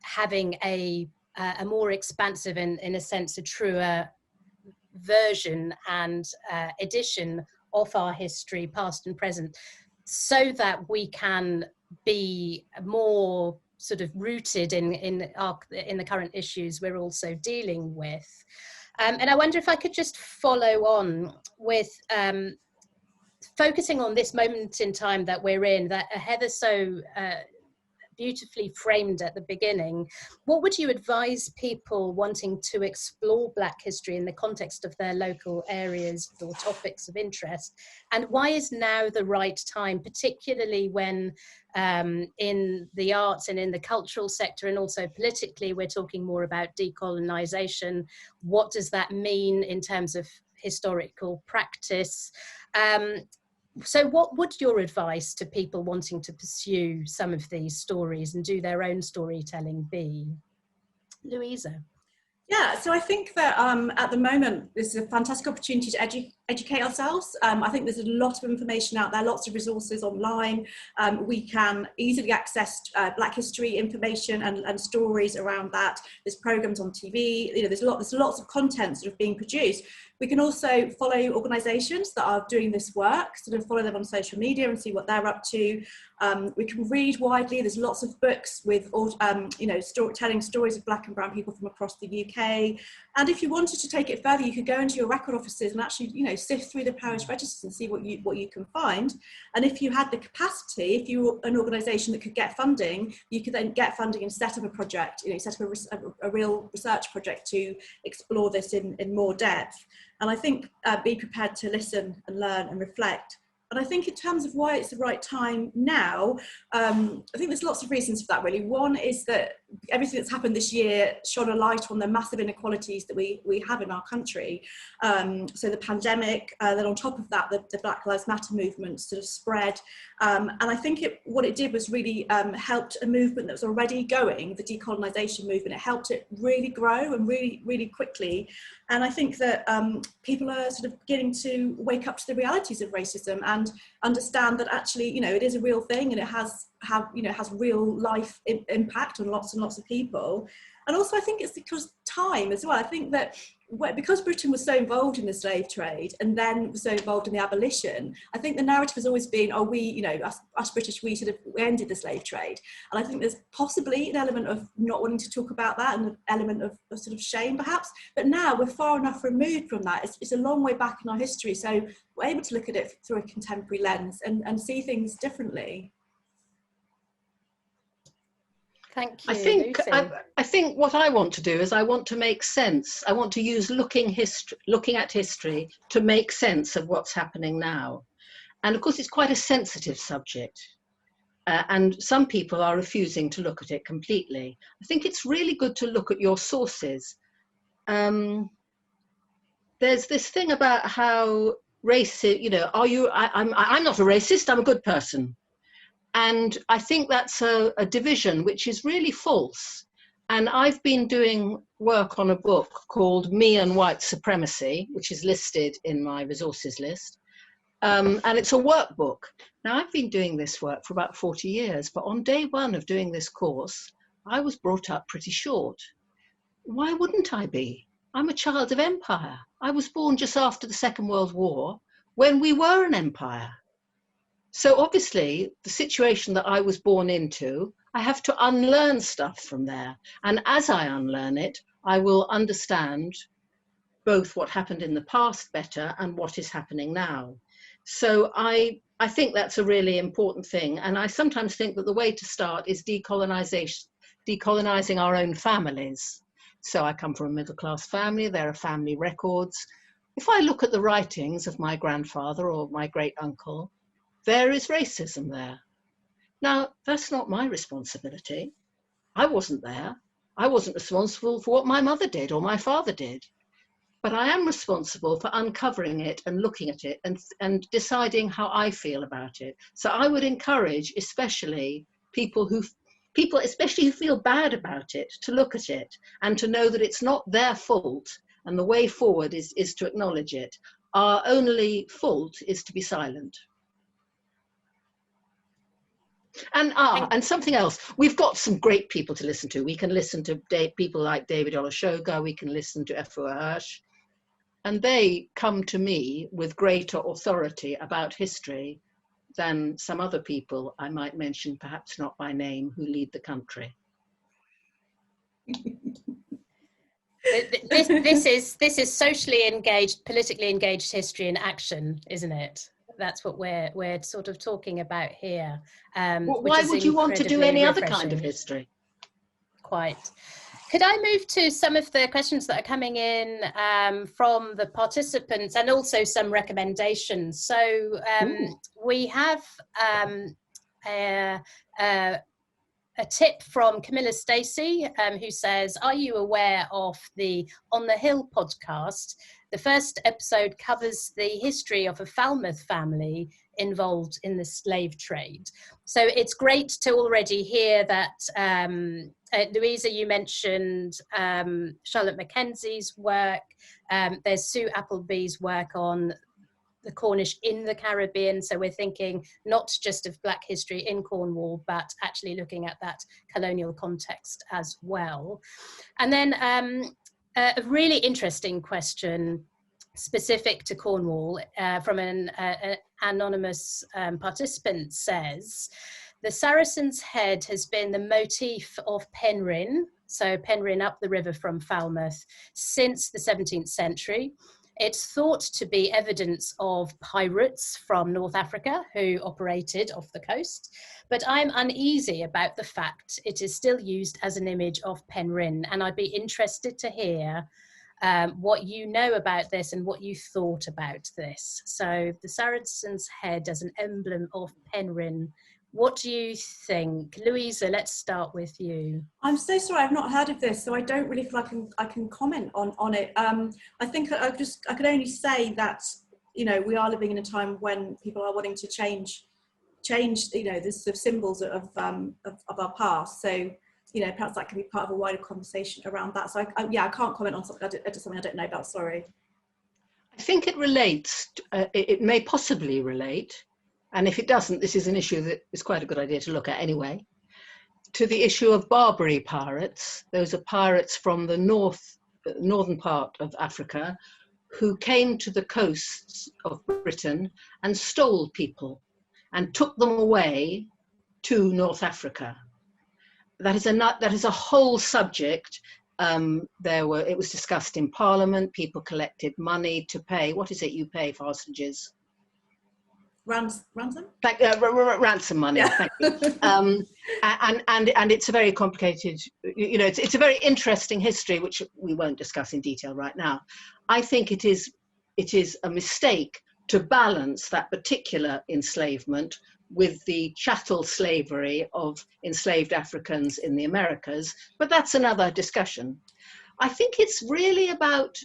Speaker 2: having a more expansive and, in a sense, a truer version and edition of our history, past and present, so that we can be more sort of rooted in the current issues we're also dealing with. And I wonder if I could just follow on with focusing on this moment in time that we're in, that Heather so beautifully framed at the beginning. What would you advise people wanting to explore Black history in the context of their local areas or topics of interest? And why is now the right time, particularly when in the arts and in the cultural sector and also politically, we're talking more about decolonisation? What does that mean in terms of historical practice? So what would your advice to people wanting to pursue some of these stories and do their own storytelling be? Louisa?
Speaker 3: Yeah, so I think that at the moment, this is a fantastic opportunity to educate ourselves. I think there's a lot of information out there, lots of resources online. We can easily access Black history information and stories around that. There's programs on TV, there's lots of content sort of being produced. We can also follow organisations that are doing this work, sort of follow them on social media and see what they're up to. We can read widely. There's lots of books with, telling stories of Black and brown people from across the UK. And if you wanted to take it further, you could go into your record offices and actually, sift through the parish registers and see what you can find. And if you had the capacity, if you were an organisation that could get funding, you could then get funding and set up a project, set up a real research project to explore this in more depth. And I think be prepared to listen and learn and reflect. And I think in terms of why it's the right time now, I think there's lots of reasons for that, really. One is that everything that's happened this year shone a light on the massive inequalities that we have in our country. So the pandemic, then on top of that, the Black Lives Matter movement sort of spread. And I think what it did was really helped a movement that was already going, the decolonisation movement. It helped it really grow and really, really quickly. And I think that people are sort of beginning to wake up to the realities of racism and understand that actually, it is a real thing, and it has real life impact on lots and lots of people. And also I think it's because time as well. I think that because Britain was so involved in the slave trade and then was so involved in the abolition, I think the narrative has always been, us British, we ended the slave trade. And I think there's possibly an element of not wanting to talk about that and an element of sort of shame perhaps. But now we're far enough removed from that. It's a long way back in our history. So we're able to look at it through a contemporary lens and see things differently.
Speaker 2: Thank you,
Speaker 4: I think what I want to do is I want to make sense. I want to use looking at history to make sense of what's happening now. And of course, it's quite a sensitive subject. And some people are refusing to look at it completely. I think it's really good to look at your sources. There's this thing about how racist, I'm not a racist, I'm a good person. And I think that's a division which is really false. And I've been doing work on a book called Me and White Supremacy, which is listed in my resources list. And it's a workbook. Now, I've been doing this work for about 40 years, but on day one of doing this course, I was brought up pretty short. Why wouldn't I be? I'm a child of empire. I was born just after the Second World War, when we were an empire. So obviously, the situation that I was born into, I have to unlearn stuff from there. And as I unlearn it, I will understand both what happened in the past better and what is happening now. So I think that's a really important thing. And I sometimes think that the way to start is decolonizing our own families. So I come from a middle-class family, there are family records. If I look at the writings of my grandfather or my great-uncle, there is racism there. Now, that's not my responsibility. I wasn't there. I wasn't responsible for what my mother did or my father did. But I am responsible for uncovering it and looking at it and deciding how I feel about it. So I would encourage, especially people who feel bad about it, to look at it and to know that it's not their fault. And the way forward is to acknowledge it. Our only fault is to be silent. And something else, we've got some great people to listen to. We can listen to people like David Olusoga, we can listen to Efua Hirsch, and they come to me with greater authority about history than some other people I might mention, perhaps not by name, who lead the country.
Speaker 2: This is socially engaged, politically engaged history in action, isn't it? That's what we're sort of talking about here.
Speaker 4: Why would you want to do any other kind of history?
Speaker 2: Quite. Could I move to some of the questions that are coming in from the participants and also some recommendations? So we have a tip from Camilla Stacey, who says, are you aware of the On the Hill podcast? The first episode covers the history of a Falmouth family involved in the slave trade. So it's great to already hear that, Louisa, you mentioned Charlotte Mackenzie's work. There's Sue Appleby's work on the Cornish in the Caribbean. So we're thinking not just of Black history in Cornwall, but actually looking at that colonial context as well. And then a really interesting question specific to Cornwall from an anonymous participant says, the Saracen's Head has been the motif of Penrhyn, so Penrhyn up the river from Falmouth, since the 17th century. It's thought to be evidence of pirates from North Africa who operated off the coast, but I'm uneasy about the fact it is still used as an image of Penrhyn, and I'd be interested to hear what you know about this and what you thought about this. So the Saracen's Head as an emblem of Penrhyn. What do you think? Louisa, let's start with you.
Speaker 3: I'm so sorry, I've not heard of this, so I don't really feel I can comment on it. I think I could only say that, you know, we are living in a time when people are wanting to change, you know, the sort of symbols of our past. So, you know, perhaps that could be part of a wider conversation around that. So yeah, I can't comment on something I don't know about. Sorry.
Speaker 4: I think it relates. It may possibly relate. And if it doesn't, this is an issue that is quite a good idea to look at anyway, to the issue of Barbary pirates. Those are pirates from the northern part of Africa who came to the coasts of Britain and stole people and took them away to North Africa. That is a whole subject. It was discussed in Parliament. People collected money to pay. What is it you pay for hostages?
Speaker 3: Ransom?
Speaker 4: Ransom money.
Speaker 3: Yeah.
Speaker 4: Thank you. And it's a very complicated, you know, it's a very interesting history, which we won't discuss in detail right now. I think it is a mistake to balance that particular enslavement with the chattel slavery of enslaved Africans in the Americas, but that's another discussion. I think it's really about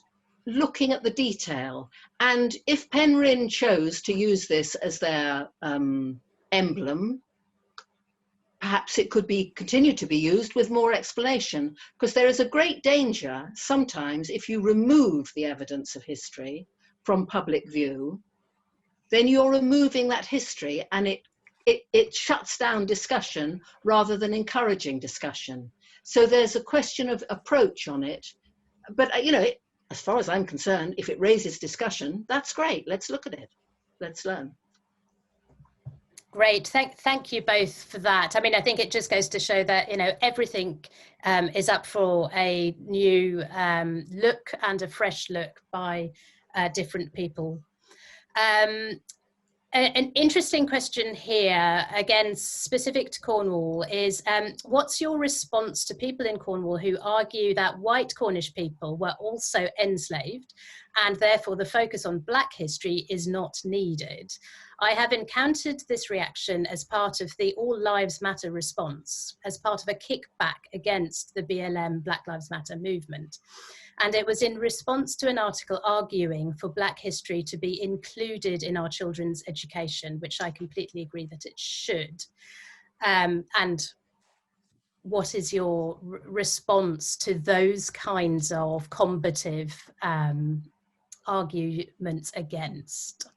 Speaker 4: looking at the detail, and if Penrhyn chose to use this as their emblem, perhaps it could continue to be used with more explanation, because there is a great danger sometimes if you remove the evidence of history from public view, then you're removing that history, and it shuts down discussion rather than encouraging discussion. So there's a question of approach on it, but you know, as far as I'm concerned, if it raises discussion, that's great. Let's look at it. Let's learn.
Speaker 2: Great. Thank you both for that. I mean, I think it just goes to show that, you know, everything is up for a new look and a fresh look by different people. An interesting question here, again, specific to Cornwall, is what's your response to people in Cornwall who argue that white Cornish people were also enslaved and therefore the focus on Black history is not needed? I have encountered this reaction as part of the All Lives Matter response, as part of a kickback against the BLM Black Lives Matter movement. And it was in response to an article arguing for Black history to be included in our children's education, which I completely agree that it should. And what is your response to those kinds of combative arguments against?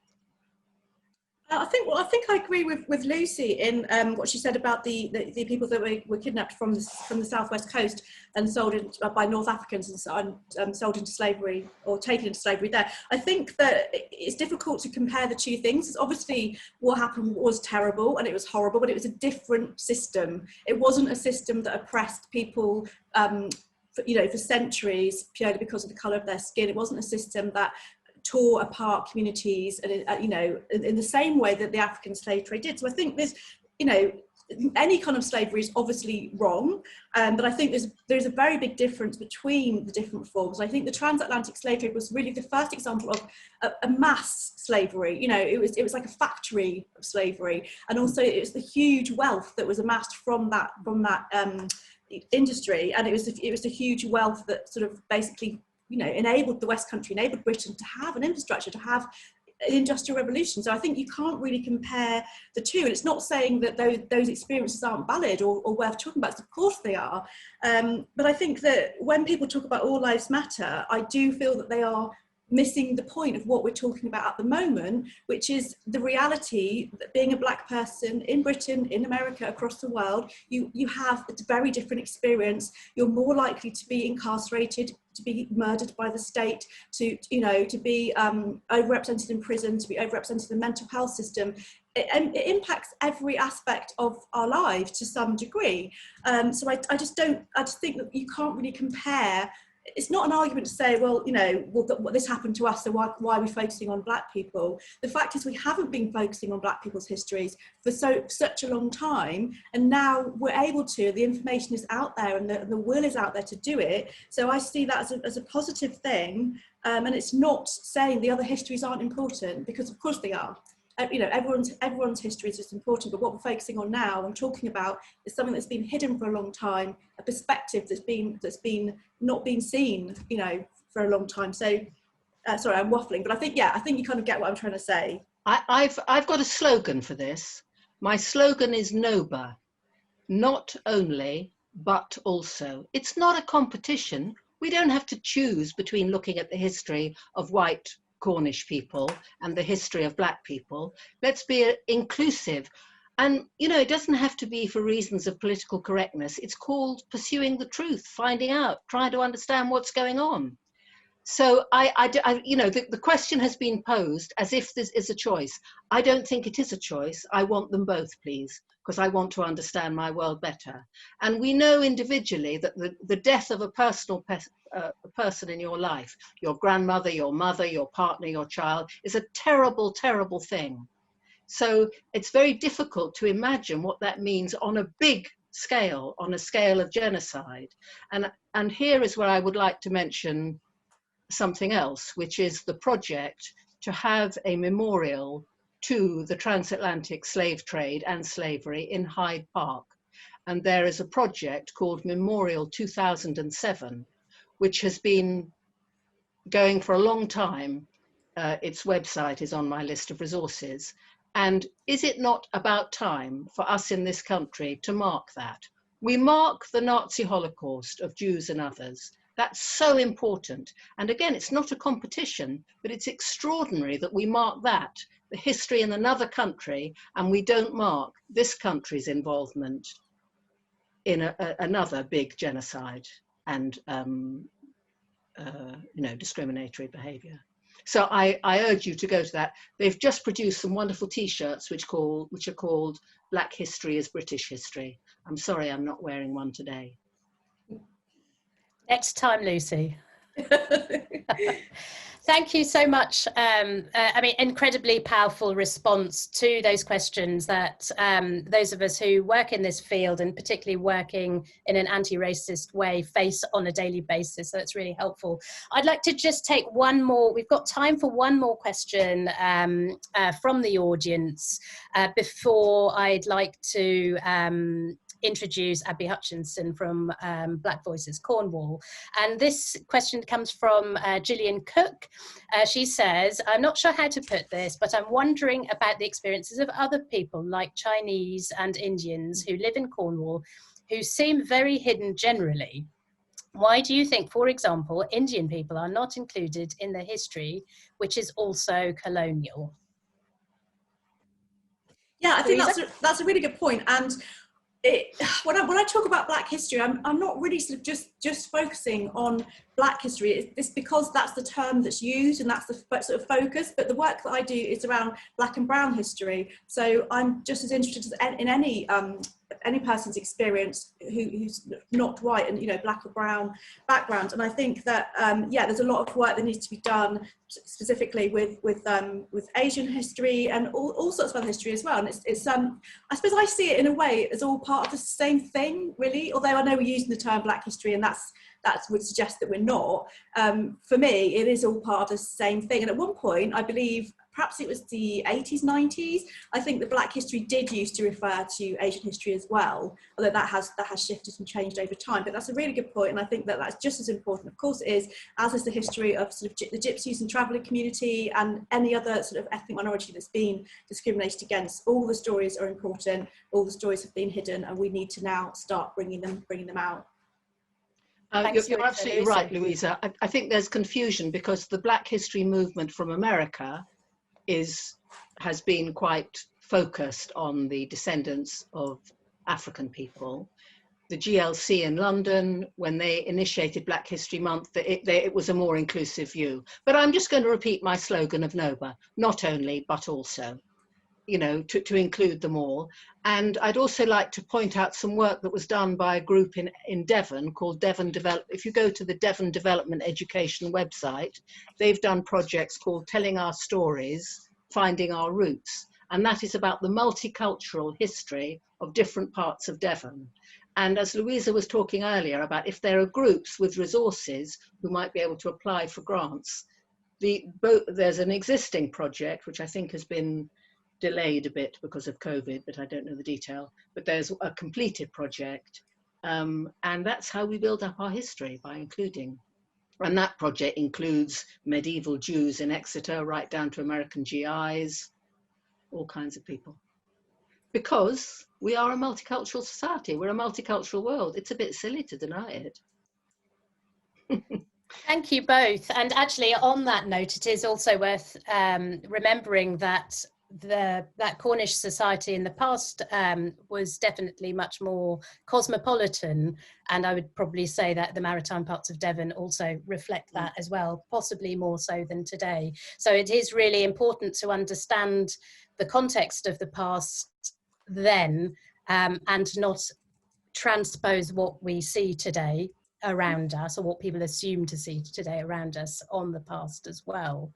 Speaker 3: I think I agree with Lucy in what she said about the people that were kidnapped from the southwest coast and sold by North Africans and sold into slavery or taken into slavery there. I think that it's difficult to compare the two things. Obviously, what happened was terrible and it was horrible, but it was a different system. It wasn't a system that oppressed people for centuries purely because of the colour of their skin. It wasn't a system that tore apart communities and in the same way that the African slave trade did. So I think there's, any kind of slavery is obviously wrong, but I think there's a very big difference between the different forms. I think the transatlantic slave trade was really the first example of a mass slavery. It was like a factory of slavery, and also it was the huge wealth that was amassed from that industry, and it was the huge wealth that sort of basically enabled the West Country, enabled Britain to have an infrastructure, to have an industrial revolution. So I think you can't really compare the two. And it's not saying that those experiences aren't valid or worth talking about. Of course they are. But I think that when people talk about All Lives Matter, I do feel that they are missing the point of what we're talking about at the moment, which is the reality that being a black person in Britain, in America, across the world, you have a very different experience. You're more likely to be incarcerated, to be murdered by the state, to be overrepresented in prison, to be overrepresented in the mental health system. It impacts every aspect of our lives to some degree. So I just think that you can't really compare. It's not an argument to say, well, this happened to us, so why are we focusing on black people? The fact is we haven't been focusing on black people's histories for such a long time, and now we're able to. The information is out there, and the will is out there to do it. So I see that as a positive thing, and it's not saying the other histories aren't important, because of course they are. Everyone's history is just important, but what we're focusing on now and talking about is something that's been hidden for a long time, a perspective that's been not been seen, for a long time. So, sorry, I'm waffling, but I think you kind of get what I'm trying to say.
Speaker 4: I've got a slogan for this. My slogan is NOBA, not only, but also. It's not a competition. We don't have to choose between looking at the history of white Cornish people and the history of black people. Let's be inclusive. And, it doesn't have to be for reasons of political correctness. It's called pursuing the truth, finding out, trying to understand what's going on. So the question has been posed as if this is a choice. I don't think it is a choice. I want them both, please, because I want to understand my world better. And we know individually that the death of a person in your life, your grandmother, your mother, your partner, your child, is a terrible, terrible thing. So it's very difficult to imagine what that means on a big scale, on a scale of genocide. And here is where I would like to mention something else, which is the project to have a memorial to the transatlantic slave trade and slavery in Hyde Park. And there is a project called Memorial 2007, which has been going for a long time. Its website is on my list of resources. And is it not about time for us in this country to mark that? We mark the Nazi Holocaust of Jews and others. That's so important. And again, it's not a competition, but it's extraordinary that we mark that, the history in another country, and we don't mark this country's involvement in another big genocide and discriminatory behaviour. So I urge you to go to that. They've just produced some wonderful T-shirts which are called Black History is British History. I'm sorry I'm not wearing one today.
Speaker 2: Next time, Lucy. Thank you so much. Incredibly powerful response to those questions that those of us who work in this field, and particularly working in an anti-racist way, face on a daily basis. So it's really helpful. I'd like to just take one more. We've got time for one more question from the audience before I'd like to introduce Abby Hutchinson from Black Voices Cornwall. And this question comes from Gillian Cook. She says, I'm not sure how to put this, but I'm wondering about the experiences of other people like Chinese and Indians who live in Cornwall, who seem very hidden generally. Why do you think, for example, Indian people are not included in the history, which is also colonial?
Speaker 3: Yeah, I think that's a really good point. And when I talk about Black history, I'm not really sort of just focusing on Black history. It's because that's the term that's used and that's the sort of focus. But the work that I do is around Black and Brown history. So I'm just as interested in any person's experience who's not white and Black or brown background. And I think that there's a lot of work that needs to be done specifically with Asian history and all sorts of other history as well. And it's I suppose I see it in a way as all part of the same thing, really. Although I know we're using the term Black history, and that would suggest that we're not. For me, it is all part of the same thing. And at one point, I believe, perhaps it was the 80s, 90s, I think that Black history did used to refer to Asian history as well, although that has shifted and changed over time. But that's a really good point, and I think that that's just as important. Of course it is, as is the history of sort of the Gypsies and travelling community and any other sort of ethnic minority that's been discriminated against. All the stories are important, all the stories have been hidden, and we need to now start bringing them out.
Speaker 4: You're absolutely right, Louisa. I think there's confusion because the Black History movement from America has been quite focused on the descendants of African people. The GLC in London, when they initiated Black History Month, it was a more inclusive view. But I'm just going to repeat my slogan of NOBA, not only, but also, you know, to include them all. And I'd also like to point out some work that was done by a group in Devon called Devon Develop. If you go to the Devon Development Education website, they've done projects called Telling Our Stories, Finding Our Roots. And that is about the multicultural history of different parts of Devon. And as Louisa was talking earlier about if there are groups with resources who might be able to apply for grants, there's an existing project, which I think has been delayed a bit because of COVID, but I don't know the detail, but there's a completed project. And that's how we build up our history, by including. And that project includes medieval Jews in Exeter, right down to American GIs, all kinds of people. Because we are a multicultural society, we're a multicultural world. It's a bit silly to deny it.
Speaker 2: Thank you both. And actually, on that note, it is also worth remembering that that Cornish society in the past was definitely much more cosmopolitan, and I would probably say that the maritime parts of Devon also reflect that as well, possibly more so than today. So it is really important to understand the context of the past then, and not transpose what we see today around us, or what people assume to see today around us, on the past as well.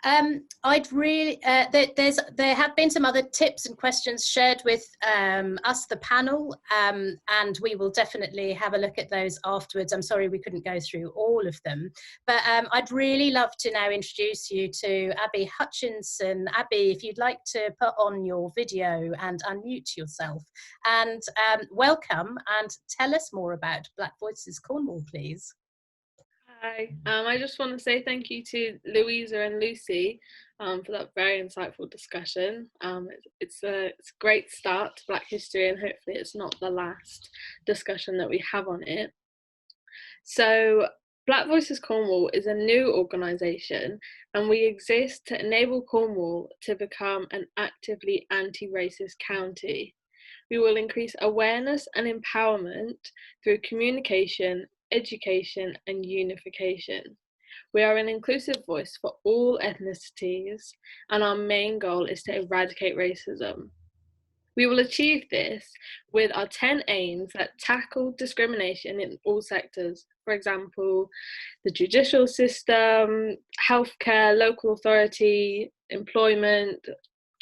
Speaker 2: I'd really, there have been some other tips and questions shared with us, the panel, and we will definitely have a look at those afterwards. I'm sorry we couldn't go through all of them, but I'd really love to now introduce you to Abby Hutchinson. Abby, if you'd like to put on your video and unmute yourself, and welcome, and tell us more about Black Voices Cornwall, please.
Speaker 5: Hi, I just want to say thank you to Louisa and Lucy for that very insightful discussion. It's a great start to Black history, and hopefully it's not the last discussion that we have on it. So Black Voices Cornwall is a new organisation, and we exist to enable Cornwall to become an actively anti-racist county. We will increase awareness and empowerment through communication, education and unification. We are an inclusive voice for all ethnicities, and our main goal is to eradicate racism. We will achieve this with our 10 aims that tackle discrimination in all sectors. For example, the judicial system, healthcare, local authority, employment,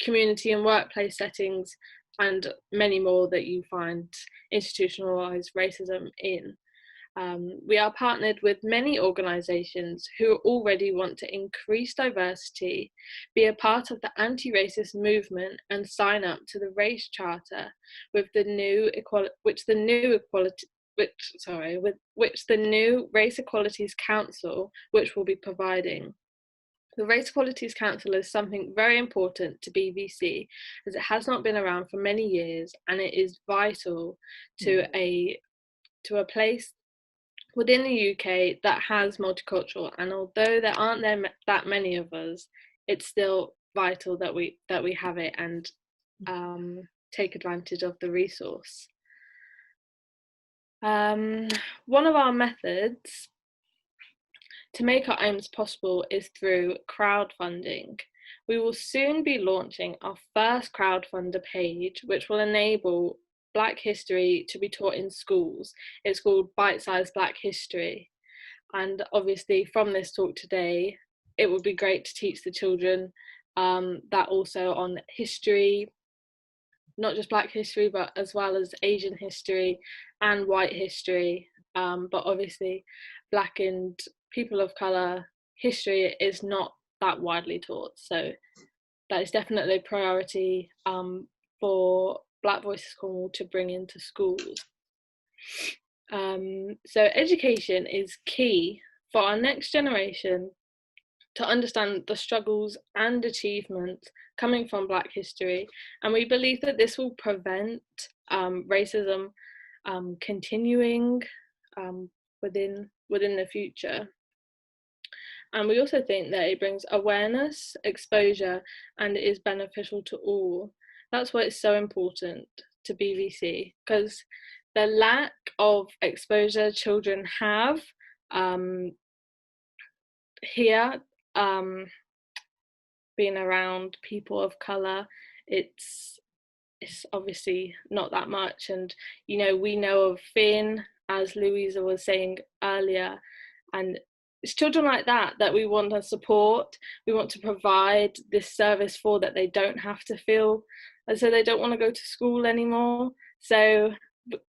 Speaker 5: community and workplace settings, and many more that you find institutionalised racism in. We are partnered with many organisations who already want to increase diversity, be a part of the anti-racist movement, and sign up to the Race Charter, with the new Race Equalities Council, which will be providing. The Race Equalities Council is something very important to BVC, as it has not been around for many years, and it is vital to a place within the UK that has multicultural, and although there aren't that many of us, it's still vital that we have it and take advantage of the resource. One of our methods to make our aims possible is through crowdfunding. We will soon be launching our first crowdfunder page, which will enable Black history to be taught in schools. It's called Bite-Sized Black History. And obviously from this talk today, it would be great to teach the children that also on history, not just Black history, but as well as Asian history and white history. But obviously Black and people of colour history is not that widely taught. So that is definitely a priority for Black Voices Cornwall to bring into schools. So education is key for our next generation to understand the struggles and achievements coming from Black history, and we believe that this will prevent racism continuing within the future. And we also think that it brings awareness, exposure, and it is beneficial to all. That's why it's so important to BVC, because the lack of exposure children have here, being around people of colour, it's obviously not that much. And you know, we know of Finn, as Louisa was saying earlier, and it's children like that we want to support. We want to provide this service for, that they don't have to feel as though they don't want to go to school anymore. So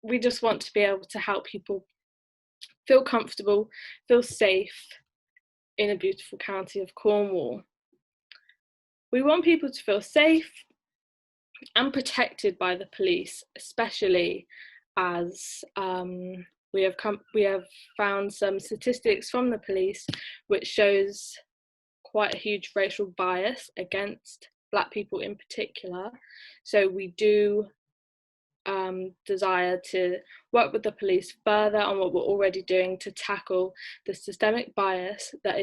Speaker 5: we just want to be able to help people feel comfortable, feel safe in a beautiful county of Cornwall. We want people to feel safe and protected by the police, especially as we have found some statistics from the police which shows quite a huge racial bias against Black people in particular. So we do desire to work with the police further on what we're already doing to tackle the systemic bias that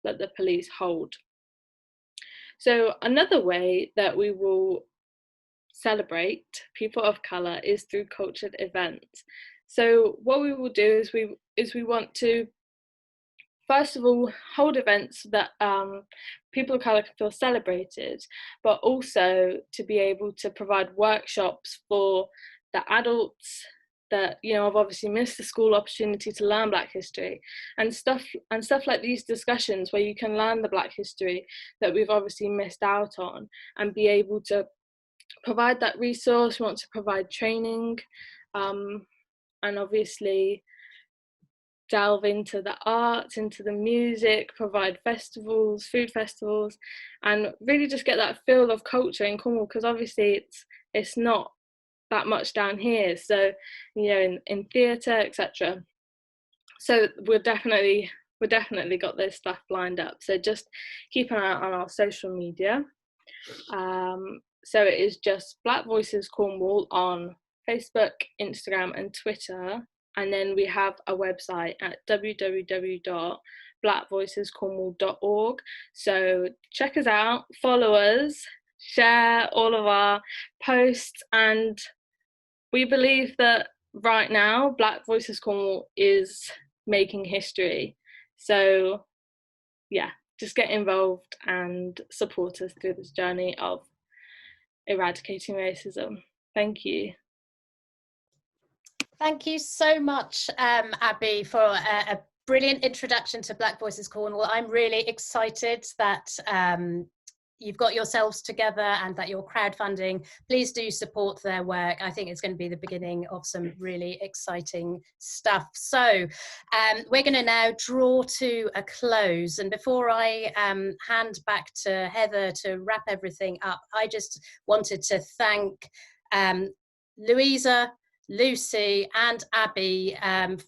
Speaker 5: the police hold. So another way that we will celebrate people of colour is through cultured events. So what we will do is we want to, first of all, hold events that people of colour can feel celebrated, but also to be able to provide workshops for the adults that, you know, have obviously missed the school opportunity to learn Black history, and stuff like these discussions where you can learn the Black history that we've obviously missed out on, and be able to provide that resource. We want to provide training, and obviously delve into the arts, into the music, provide festivals, food festivals, and really just get that feel of culture in Cornwall, because obviously it's not that much down here. So, you know, in theatre, etc. So we're definitely got this stuff lined up. So just keep an eye on our social media. So it is just Black Voices Cornwall on Facebook, Instagram and Twitter. And then we have a website at www.blackvoicescornwall.org. So check us out, follow us, share all of our posts. And we believe that right now, Black Voices Cornwall is making history. So yeah, just get involved and support us through this journey of eradicating racism. Thank you.
Speaker 2: Thank you so much, Abby, for a brilliant introduction to Black Voices Cornwall. I'm really excited that you've got yourselves together and that you're crowdfunding. Please do support their work. I think it's going to be the beginning of some really exciting stuff. So we're going to now draw to a close. And before I hand back to Heather to wrap everything up, I just wanted to thank Louisa, Lucy and Abby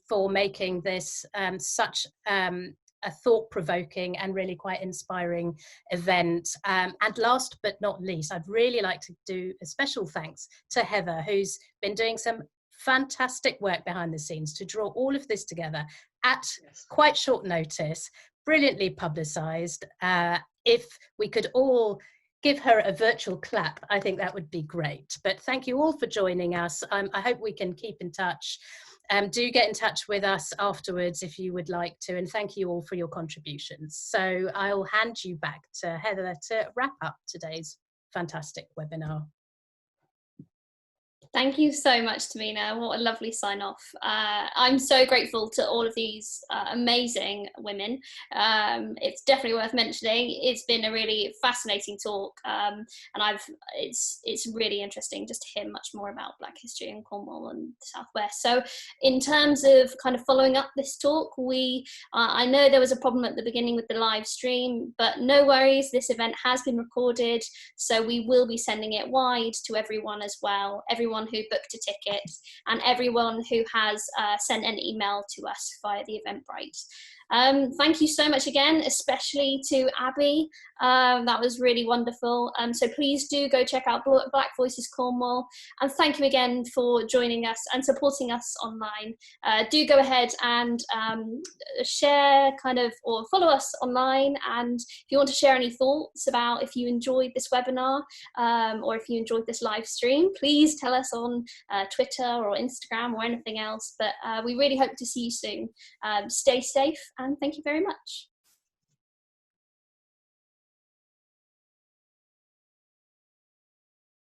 Speaker 2: for making this such a thought-provoking and really quite inspiring event. And last but not least, I'd really like to do a special thanks to Heather, who's been doing some fantastic work behind the scenes to draw all of this together at quite short notice, brilliantly publicised. If we could all give her a virtual clap, I think that would be great. But thank you all for joining us. I hope we can keep in touch. Do get in touch with us afterwards if you would like to, and thank you all for your contributions. So I'll hand you back to Heather to wrap up today's fantastic webinar.
Speaker 1: Thank you so much, Tehmina. What a lovely sign off. I'm so grateful to all of these amazing women. It's definitely worth mentioning. It's been a really fascinating talk, and it's really interesting just to hear much more about Black history in Cornwall and the Southwest. So in terms of kind of following up this talk, I know there was a problem at the beginning with the live stream, but no worries, this event has been recorded, so we will be sending it wide to everyone as well, everyone who booked a ticket and everyone who has sent an email to us via the Eventbrite. Thank you so much again, especially to Abby. That was really wonderful. So please do go check out Black Voices Cornwall, and thank you again for joining us and supporting us online. Do go ahead and share or follow us online, and if you want to share any thoughts about if you enjoyed this webinar or if you enjoyed this live stream, please tell us on Twitter or Instagram or anything else. But we really hope to see you soon. Stay safe, and thank you very much.